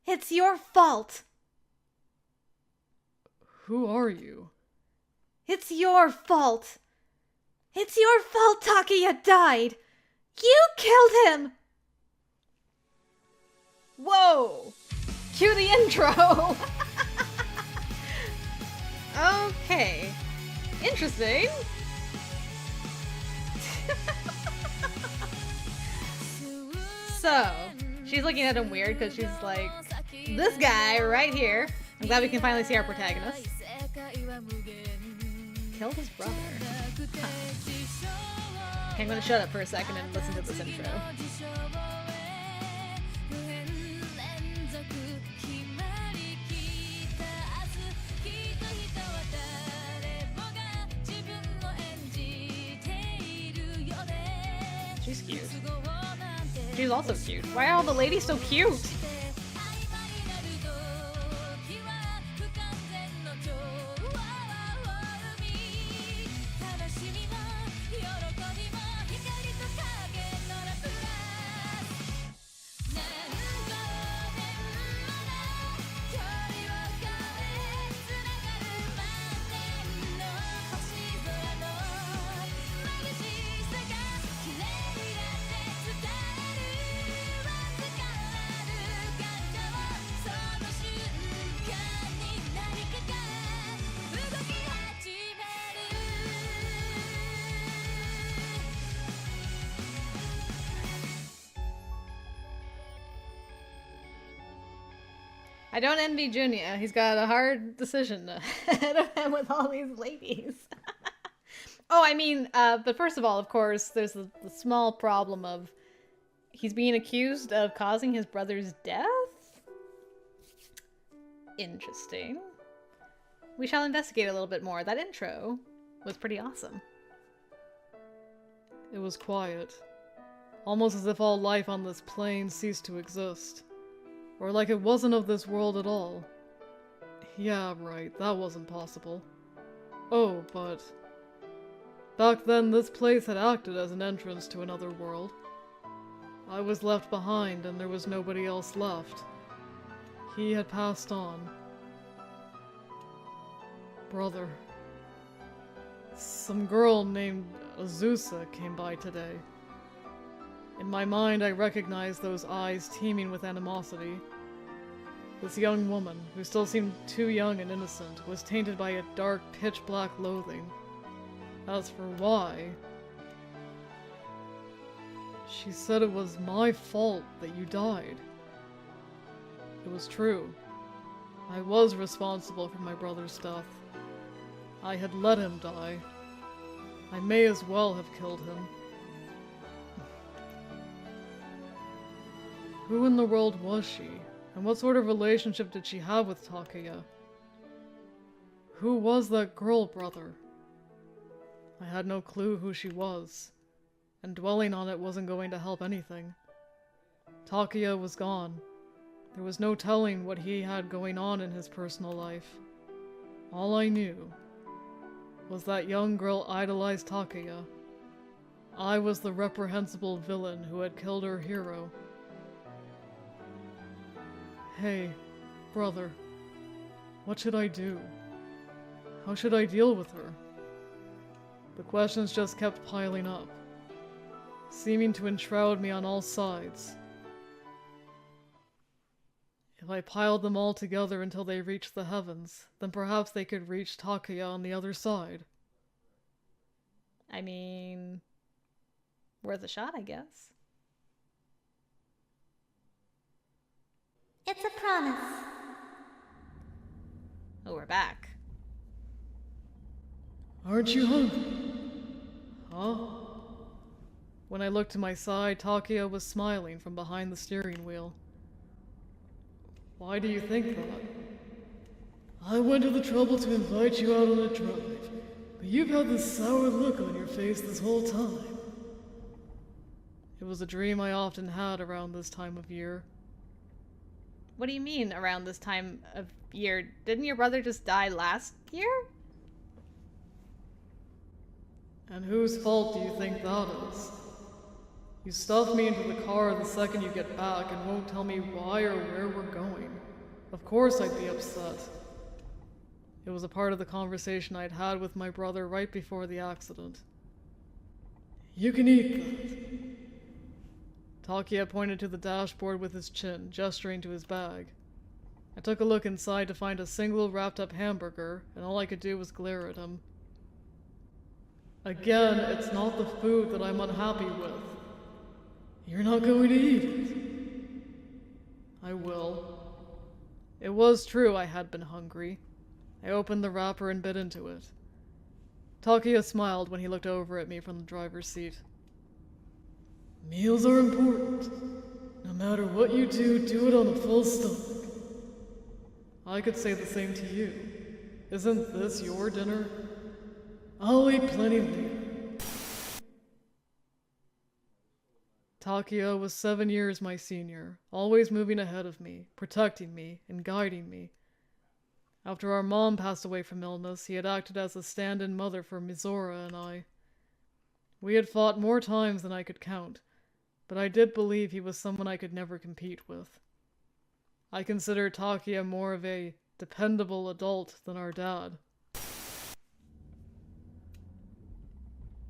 Speaker 3: It's your fault!
Speaker 2: Who are you?
Speaker 3: It's your fault! It's your fault Takuya died! You killed him!
Speaker 1: Whoa! Cue the intro! Okay. Interesting. So, she's looking at him weird because she's like, this guy right here. I'm glad we can finally see our protagonist. Killed his brother. Huh. Okay, I'm gonna shut up for a second and listen to this intro. She's cute. She's also cute. Why are all the ladies so cute? I don't envy Junya. He's got a hard decision ahead of him with all these ladies. Oh, I mean, but first of all, of course, there's the small problem of he's being accused of causing his brother's death? Interesting. We shall investigate a little bit more. That intro was pretty awesome.
Speaker 2: It was quiet. Almost as if all life on this plane ceased to exist. Or like it wasn't of this world at all. Yeah, right, that wasn't possible. Oh, but... back then, this place had acted as an entrance to another world. I was left behind, and there was nobody else left. He had passed on. Brother. Some girl named Azusa came by today. In my mind, I recognized those eyes teeming with animosity. This young woman, who still seemed too young and innocent, was tainted by a dark, pitch-black loathing. As for why... she said it was my fault that you died. It was true. I was responsible for my brother's death. I had let him die. I may as well have killed him. Who in the world was she? And what sort of relationship did she have with Takuya? Who was that girl, brother? I had no clue who she was, and dwelling on it wasn't going to help anything. Takuya was gone. There was no telling what he had going on in his personal life. All I knew was that young girl idolized Takuya. I was the reprehensible villain who had killed her hero. Hey, brother, what should I do? How should I deal with her? The questions just kept piling up, seeming to enshroud me on all sides. If I piled them all together until they reached the heavens, then perhaps they could reach Takuya on the other side.
Speaker 1: I mean, worth a shot, I guess.
Speaker 3: It's a promise.
Speaker 1: Oh, we're back.
Speaker 2: Aren't you hungry? Huh? When I looked to my side, Takuya was smiling from behind the steering wheel. Why do you think that? I went to the trouble to invite you out on a drive, but you've had this sour look on your face this whole time. It was a dream I often had around this time of year.
Speaker 1: What do you mean around this time of year? Didn't your brother just die last year?
Speaker 2: And whose fault do you think that is? You stuff me into the car the second you get back and won't tell me why or where we're going. Of course I'd be upset. It was a part of the conversation I'd had with my brother right before the accident. You can eat that. Takia pointed to the dashboard with his chin, gesturing to his bag. I took a look inside to find a single wrapped-up hamburger, and all I could do was glare at him. Again, it's not the food that I'm unhappy with. You're not going to eat it. I will. It was true I had been hungry. I opened the wrapper and bit into it. Takia smiled when he looked over at me from the driver's seat. Meals are important. No matter what you do it on a full stomach. I could say the same to you. Isn't this your dinner? I'll eat plenty later. Takia was 7 years my senior, always moving ahead of me, protecting me, and guiding me. After our mom passed away from illness, he had acted as a stand-in mother for Mizora and I. We had fought more times than I could count, but I did believe he was someone I could never compete with. I consider Takia more of a dependable adult than our dad.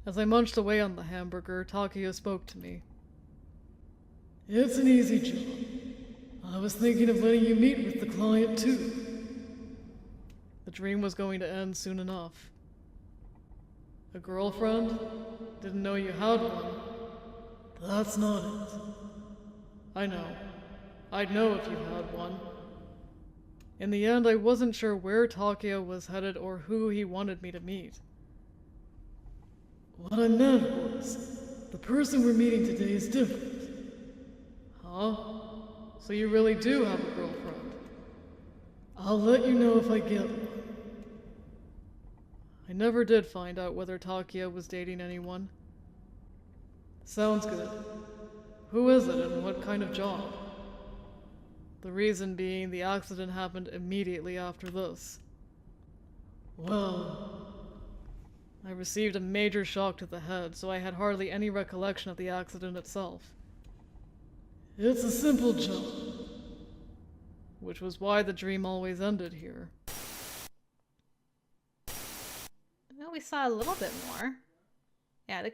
Speaker 2: As I munched away on the hamburger, Takia spoke to me. It's an easy job. I was thinking of letting you meet with the client too. The dream was going to end soon enough. A girlfriend? Didn't know you had one. That's not it. I know. I'd know if you had one. In the end, I wasn't sure where Takia was headed or who he wanted me to meet. What I meant was, the person we're meeting today is different. Huh? So you really do have a girlfriend? I'll let you know if I get one. I never did find out whether Takia was dating anyone. Sounds good. Who is it and what kind of job? The reason being the accident happened immediately after this. Well, I received a major shock to the head, so I had hardly any recollection of the accident itself. It's a simple job. Which was why the dream always ended here.
Speaker 1: Well, we saw a little bit more. Yeah,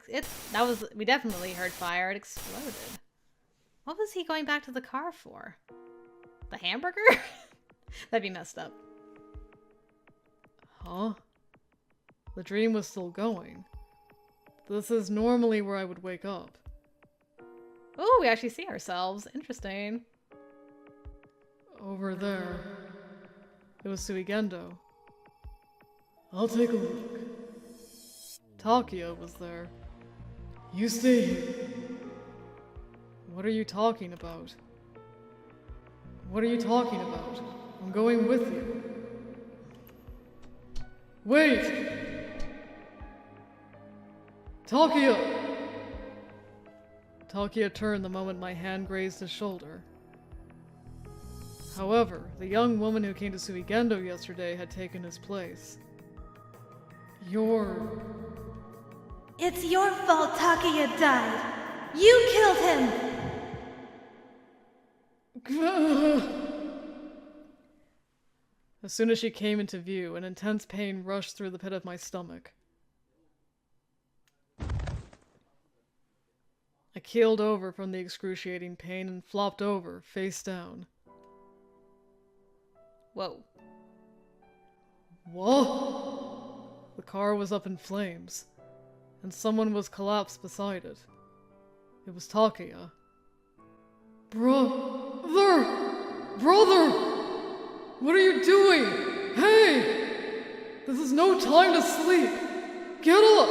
Speaker 1: we definitely heard fire. It exploded. What was he going back to the car for? The hamburger? That'd be messed up.
Speaker 2: Huh? The dream was still going. This is normally where I would wake up.
Speaker 1: Oh, we actually see ourselves. Interesting.
Speaker 2: Over there. It was Suigendo. I'll take a look. Takia was there. You stay here. What are you talking about? What are you talking about? I'm going with you. Wait! Takia! Takia turned the moment my hand grazed his shoulder. However, the young woman who came to Suigendo yesterday had taken his place.
Speaker 3: It's your fault Takia died. You killed him!
Speaker 2: As soon as she came into view, an intense pain rushed through the pit of my stomach. I keeled over from the excruciating pain and flopped over, face down.
Speaker 1: Whoa.
Speaker 2: What? The car was up in flames, and someone was collapsed beside it. It was Takia. Brother! What are you doing? Hey! This is no time to sleep! Get up!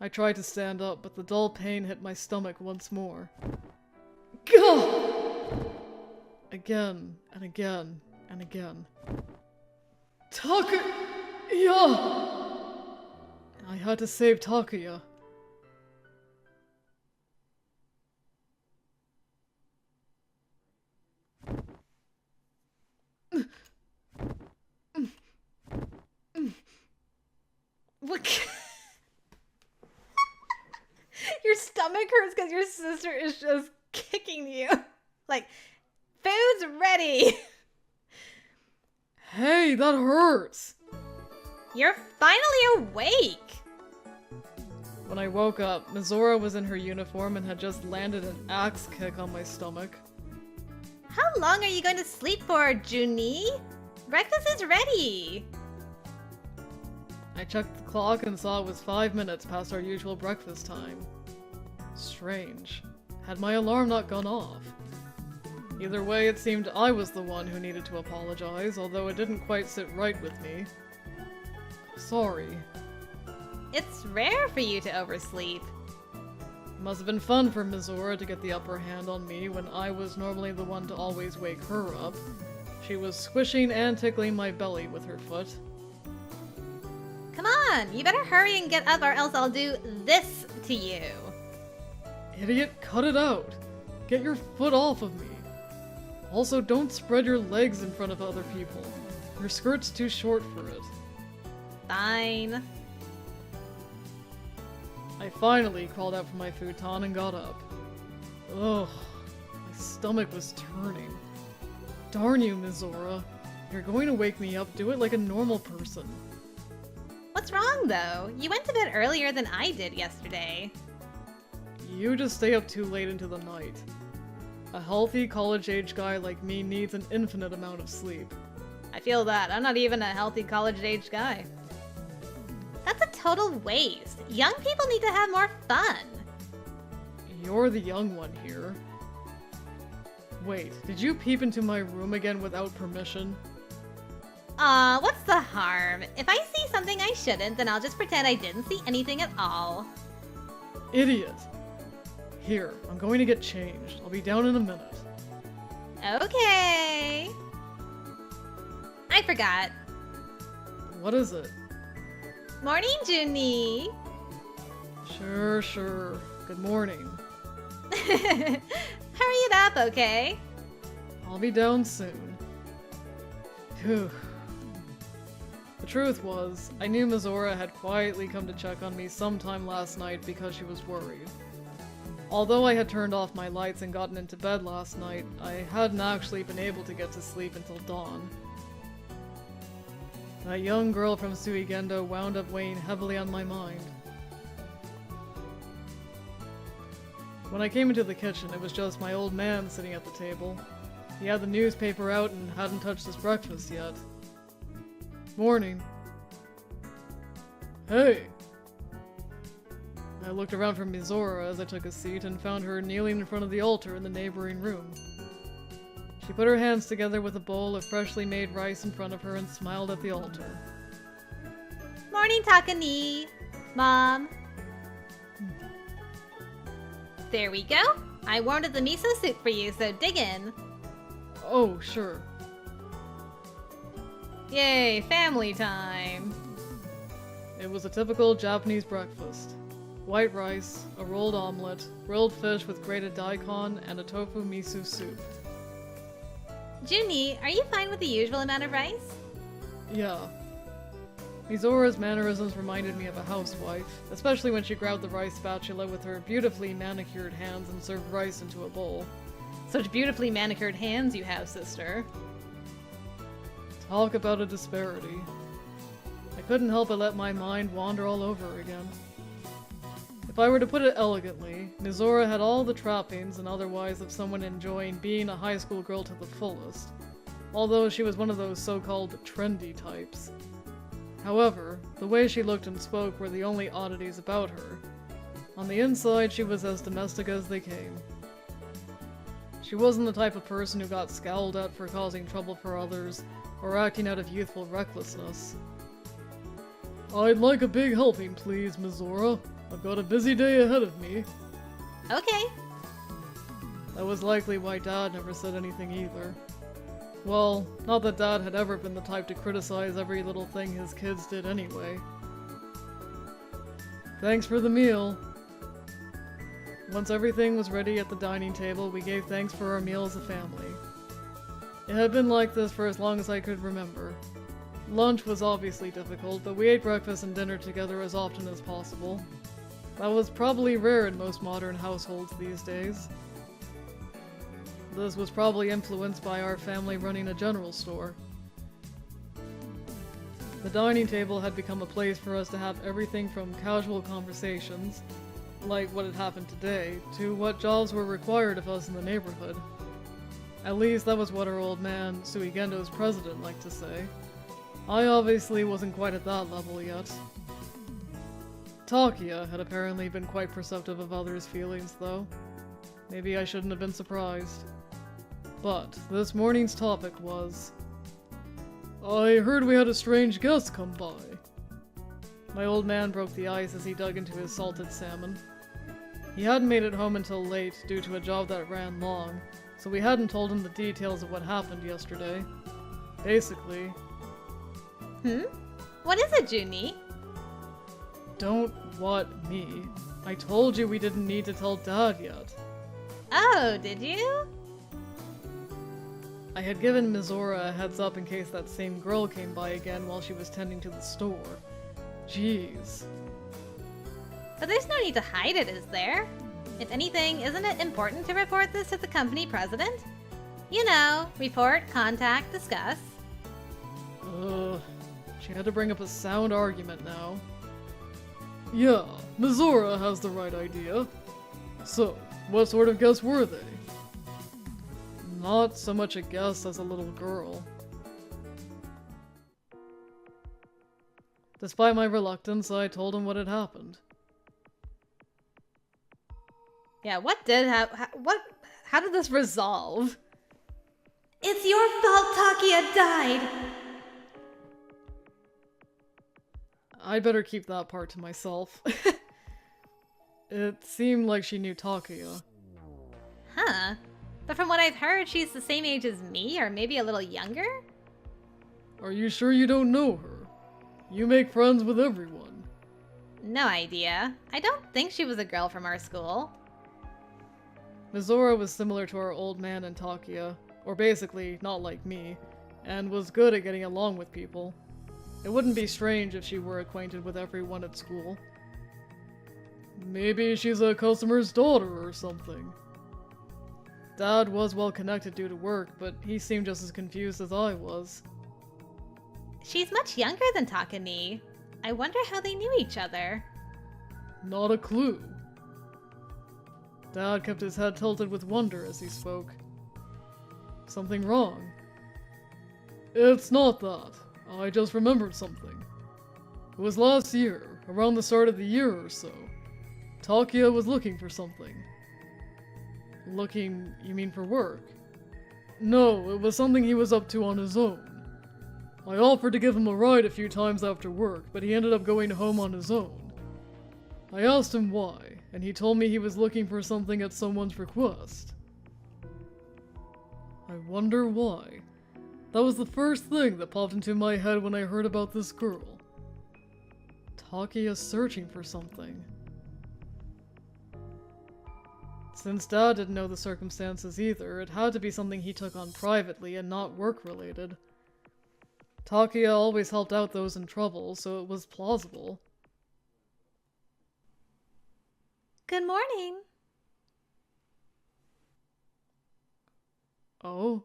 Speaker 2: I tried to stand up, but the dull pain hit my stomach once more. Gah! Again, and again, and again. Takia! I had to save Takia.
Speaker 1: stomach hurts because your sister is just kicking you. Like, food's ready.
Speaker 2: Hey, that hurts!
Speaker 1: You're finally awake.
Speaker 2: When I woke up, Mizora was in her uniform and had just landed an axe kick on my stomach.
Speaker 3: How long are you going to sleep for, Junie? Breakfast is ready.
Speaker 2: I checked the clock and saw it was 5 minutes past our usual breakfast time. Strange. Had my alarm not gone off? Either way, it seemed I was the one who needed to apologize, although it didn't quite sit right with me. Sorry.
Speaker 1: It's rare for you to oversleep.
Speaker 2: Must have been fun for Mizora to get the upper hand on me when I was normally the one to always wake her up. She was squishing and tickling my belly with her foot.
Speaker 3: Come on, you better hurry and get up or else I'll do this to you.
Speaker 2: Idiot, cut it out! Get your foot off of me! Also, don't spread your legs in front of other people. Your skirt's too short for it.
Speaker 1: Fine.
Speaker 2: I finally crawled out from my futon and got up. Ugh, my stomach was turning. Darn you, Mizora. You're going to wake me up, do it like a normal person.
Speaker 1: What's wrong, though? You went to bed earlier than I did yesterday.
Speaker 2: You just stay up too late into the night. A healthy, college-age guy like me needs an infinite amount of sleep.
Speaker 1: I feel that. I'm not even a healthy college-age guy.
Speaker 3: That's a total waste. Young people need to have more fun.
Speaker 2: You're the young one here. Wait, did you peep into my room again without permission?
Speaker 3: Aw, what's the harm? If I see something I shouldn't, then I'll just pretend I didn't see anything at all.
Speaker 2: Idiot! Here, I'm going to get changed. I'll be down in a minute.
Speaker 3: Okay. I forgot.
Speaker 2: What is it?
Speaker 3: Morning, Junie.
Speaker 2: Sure. Good morning.
Speaker 3: Hurry it up, okay?
Speaker 2: I'll be down soon. Phew. The truth was, I knew Mizora had quietly come to check on me sometime last night because she was worried. Although I had turned off my lights and gotten into bed last night, I hadn't actually been able to get to sleep until dawn. That young girl from Suigendo wound up weighing heavily on my mind. When I came into the kitchen, it was just my old man sitting at the table. He had the newspaper out and hadn't touched his breakfast yet. Morning. Hey! I looked around for Mizora as I took a seat and found her kneeling in front of the altar in the neighboring room. She put her hands together with a bowl of freshly made rice in front of her and smiled at the altar.
Speaker 3: Morning, Takani. Mom. There we go. I warmed up the miso soup for you, so dig in.
Speaker 2: Oh, sure.
Speaker 1: Yay, family time.
Speaker 2: It was a typical Japanese breakfast. White rice, a rolled omelette, grilled fish with grated daikon, and a tofu miso soup.
Speaker 3: Junie, are you fine with the usual amount of rice?
Speaker 2: Yeah. Mizora's mannerisms reminded me of a housewife, especially when she grabbed the rice spatula with her beautifully manicured hands and served rice into a bowl.
Speaker 1: Such beautifully manicured hands you have, sister.
Speaker 2: Talk about a disparity. I couldn't help but let my mind wander all over again. If I were to put it elegantly, Mizora had all the trappings and otherwise of someone enjoying being a high school girl to the fullest, although she was one of those so-called trendy types. However, the way she looked and spoke were the only oddities about her. On the inside, she was as domestic as they came. She wasn't the type of person who got scowled at for causing trouble for others, or acting out of youthful recklessness. I'd like a big helping, please, Mizora. I've got a busy day ahead of me.
Speaker 3: Okay.
Speaker 2: That was likely why Dad never said anything either. Well, not that Dad had ever been the type to criticize every little thing his kids did anyway. Thanks for the meal. Once everything was ready at the dining table, we gave thanks for our meal as a family. It had been like this for as long as I could remember. Lunch was obviously difficult, but we ate breakfast and dinner together as often as possible. That was probably rare in most modern households these days. This was probably influenced by our family running a general store. The dining table had become a place for us to have everything from casual conversations, like what had happened today, to what jobs were required of us in the neighborhood. At least that was what our old man, Suigendo's president, liked to say. I obviously wasn't quite at that level yet. Takia had apparently been quite perceptive of others' feelings, though. Maybe I shouldn't have been surprised. But this morning's topic was... I heard we had a strange guest come by. My old man broke the ice as he dug into his salted salmon. He hadn't made it home until late due to a job that ran long, so we hadn't told him the details of what happened yesterday. Basically...
Speaker 1: What is it, Junie?
Speaker 2: Don't what me. I told you we didn't need to tell Dad yet.
Speaker 1: Oh, did you?
Speaker 2: I had given Mizora a heads up in case that same girl came by again while she was tending to the store. Jeez.
Speaker 1: But there's no need to hide it, is there? If anything, isn't it important to report this to the company president? You know, report, contact, discuss.
Speaker 2: She had to bring up a sound argument now. Yeah, Mizora has the right idea. So, what sort of guests were they? Not so much a guest as a little girl. Despite my reluctance, I told him what had happened.
Speaker 1: Yeah, what did how did this resolve?
Speaker 3: It's your fault Takia died!
Speaker 2: I'd better keep that part to myself. It seemed like she knew Takia.
Speaker 1: Huh. But from what I've heard, she's the same age as me, or maybe a little younger?
Speaker 2: Are you sure you don't know her? You make friends with everyone.
Speaker 1: No idea. I don't think she was a girl from our school.
Speaker 2: Mizora was similar to our old man and Takia, or basically not like me, and was good at getting along with people. It wouldn't be strange if she were acquainted with everyone at school. Maybe she's a customer's daughter or something. Dad was well connected due to work, but he seemed just as confused as I was.
Speaker 1: She's much younger than Takani. I wonder how they knew each other.
Speaker 2: Not a clue. Dad kept his head tilted with wonder as he spoke. Something wrong? It's not that. I just remembered something. It was last year, around the start of the year or so. Takia was looking for something. Looking, you mean for work? No, it was something he was up to on his own. I offered to give him a ride a few times after work, but he ended up going home on his own. I asked him why, and he told me he was looking for something at someone's request. I wonder why. That was the first thing that popped into my head when I heard about this girl. Takia searching for something. Since Dad didn't know the circumstances either, it had to be something he took on privately and not work-related. Takia always helped out those in trouble, so it was plausible.
Speaker 3: Good morning.
Speaker 2: Oh?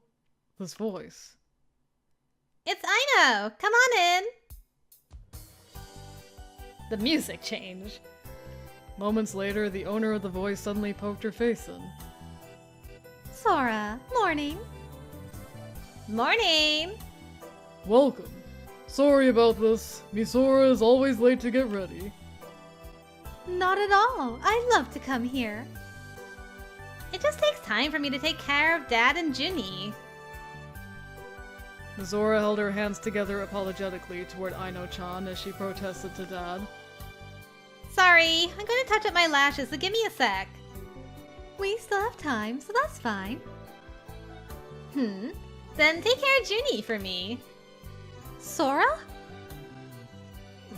Speaker 2: This voice.
Speaker 1: It's Aino! Come on in! The music changed.
Speaker 2: Moments later, the owner of the voice suddenly poked her face in.
Speaker 3: Sora, morning.
Speaker 1: Morning!
Speaker 2: Welcome. Sorry about this. Misora is always late to get ready.
Speaker 3: Not at all. I love to come here.
Speaker 1: It just takes time for me to take care of Dad and Junie.
Speaker 2: Mizora held her hands together apologetically toward Aino-chan as she protested to Dad.
Speaker 1: Sorry, I'm going to touch up my lashes, so give me a sec.
Speaker 3: We still have time, so that's fine.
Speaker 1: Then take care of Junie for me.
Speaker 3: Sora?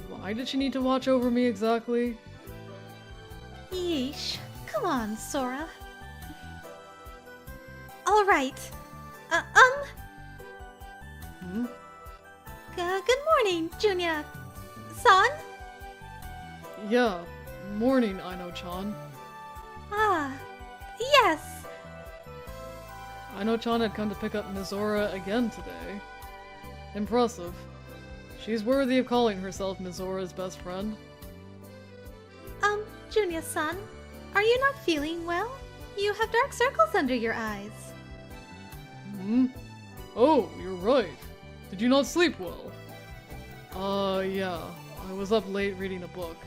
Speaker 2: Why did she need to watch over me exactly?
Speaker 3: Yeesh. Come on, Sora. All right. Good morning, Junya. Son?
Speaker 2: Yeah, Morning, Aino-chan.
Speaker 3: Ah, yes.
Speaker 2: Aino-chan had come to pick up Mizora again today. Impressive. She's worthy of calling herself Mizora's best friend.
Speaker 3: Junya-san, are you not feeling well? You have dark circles under your eyes.
Speaker 2: Hmm? Oh, you're right. Did you not sleep well? Yeah. I was up late reading a book.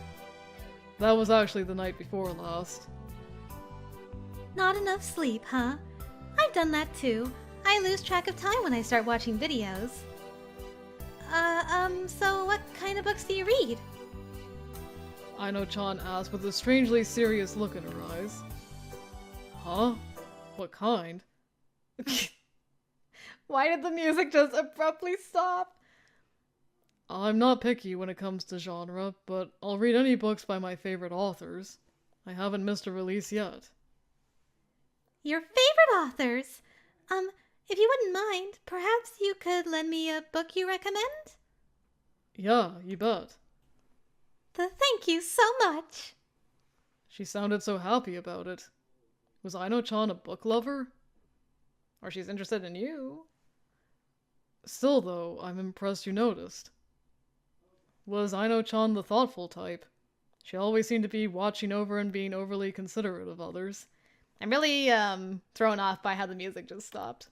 Speaker 2: That was actually the night before last.
Speaker 3: Not enough sleep, huh? I've done that too. I lose track of time when I start watching videos. So what kind of books do you read?
Speaker 2: Aino-chan asked with a strangely serious look in her eyes. Huh? What kind?
Speaker 1: Why did the music just abruptly stop?
Speaker 2: I'm not picky when it comes to genre, but I'll read any books by my favorite authors. I haven't missed a release yet.
Speaker 3: Your favorite authors? If you wouldn't mind, perhaps you could lend me a book you recommend?
Speaker 2: Yeah, you bet.
Speaker 3: Thank you so much.
Speaker 2: She sounded so happy about it. Was Aino-chan a book lover?
Speaker 1: Or she's interested in you.
Speaker 2: Still, though, I'm impressed you noticed. Was Aino-chan the thoughtful type? She always seemed to be watching over and being overly considerate of others.
Speaker 1: I'm really, thrown off by how the music just stopped.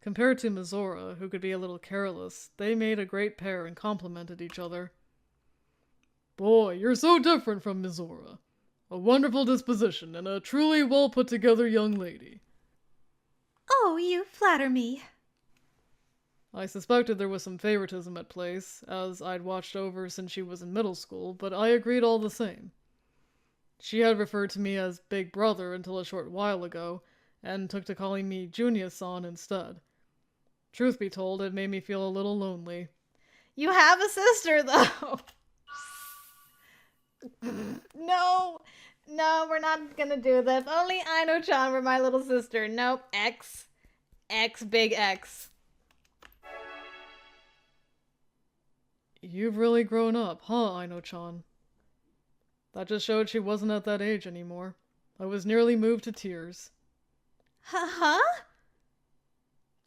Speaker 2: Compared to Mizora, who could be a little careless, they made a great pair and complemented each other. Boy, you're so different from Mizora. A wonderful disposition and a truly well-put-together young lady.
Speaker 3: Oh, you flatter me.
Speaker 2: I suspected there was some favoritism at place, as I'd watched over since she was in middle school, but I agreed all the same. She had referred to me as Big Brother until a short while ago, and took to calling me Junya-san instead. Truth be told, it made me feel a little lonely.
Speaker 1: You have a sister, though! No, we're not gonna do this. Only Aino-chan were my little sister. Nope, X, big X.
Speaker 2: You've really grown up, huh, Aino-chan? That just showed she wasn't at that age anymore. I was nearly moved to tears.
Speaker 3: Huh?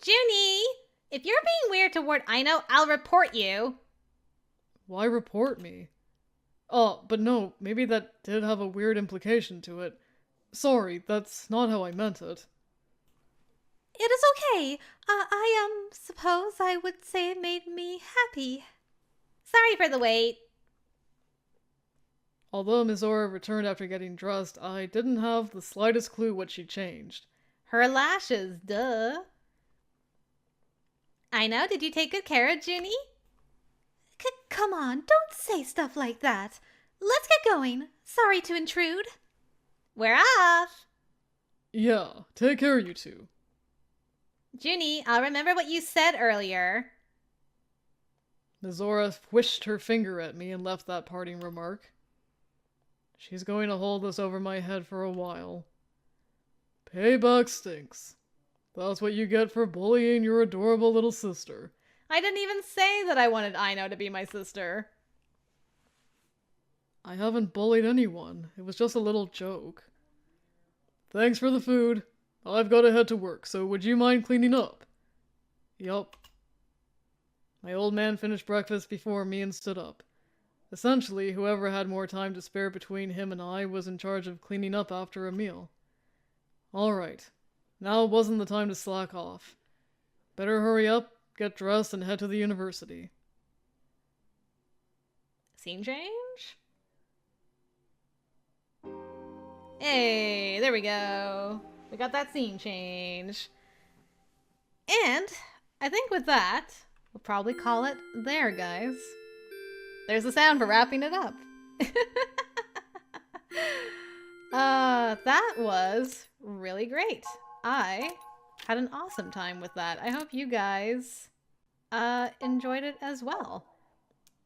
Speaker 1: Junie, if you're being weird toward Aino, I'll report you.
Speaker 2: Why report me? Oh, but no, maybe that did have a weird implication to it. Sorry, that's not how I meant it.
Speaker 3: It is okay. I suppose I would say it made me happy.
Speaker 1: Sorry for the wait.
Speaker 2: Although Mizora returned after getting dressed, I didn't have the slightest clue what she changed.
Speaker 1: Her lashes, duh. Aino, did you take good care of Junie?
Speaker 3: Come on, don't say stuff like that. Let's get going. Sorry to intrude.
Speaker 1: We're off.
Speaker 2: Yeah, take care, you two.
Speaker 1: Junie, I'll remember what you said earlier.
Speaker 2: Mizora whished her finger at me and left that parting remark. She's going to hold this over my head for a while. Payback stinks. That's what you get for bullying your adorable little sister.
Speaker 1: I didn't even say that I wanted Aino to be my sister.
Speaker 2: I haven't bullied anyone. It was just a little joke. Thanks for the food. I've got to head to work, so would you mind cleaning up? Yup. My old man finished breakfast before me and stood up. Essentially, whoever had more time to spare between him and I was in charge of cleaning up after a meal. Alright. Now wasn't the time to slack off. Better hurry up, get dressed, and head to the university.
Speaker 1: Scene change? Hey, there we go. We got that scene change. And I think with that, we'll probably call it there, guys. There's the sound for wrapping it up. That was really great. I had an awesome time with that. I hope you guys enjoyed it as well.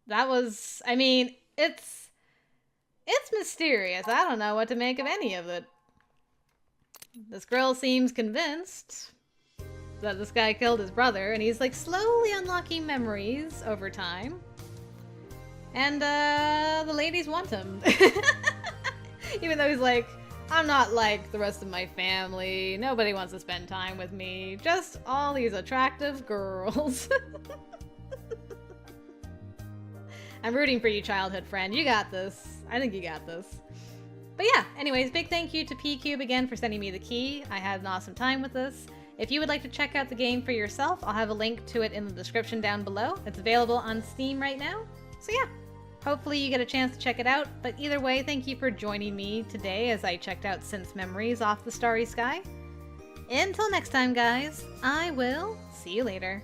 Speaker 1: That was, I mean, it's mysterious. I don't know what to make of any of it. This girl seems convinced that this guy killed his brother, and he's like slowly unlocking memories over time. And the ladies want him. Even though he's like, I'm not like the rest of my family. Nobody wants to spend time with me. Just all these attractive girls. I'm rooting for you, childhood friend. You got this. I think you got this. But yeah, anyways, big thank you to P-Cube again for sending me the key. I had an awesome time with this. If you would like to check out the game for yourself, I'll have a link to it in the description down below. It's available on Steam right now. So yeah, hopefully you get a chance to check it out. But either way, thank you for joining me today as I checked out Synth's memories off the starry sky. Until next time, guys, I will see you later.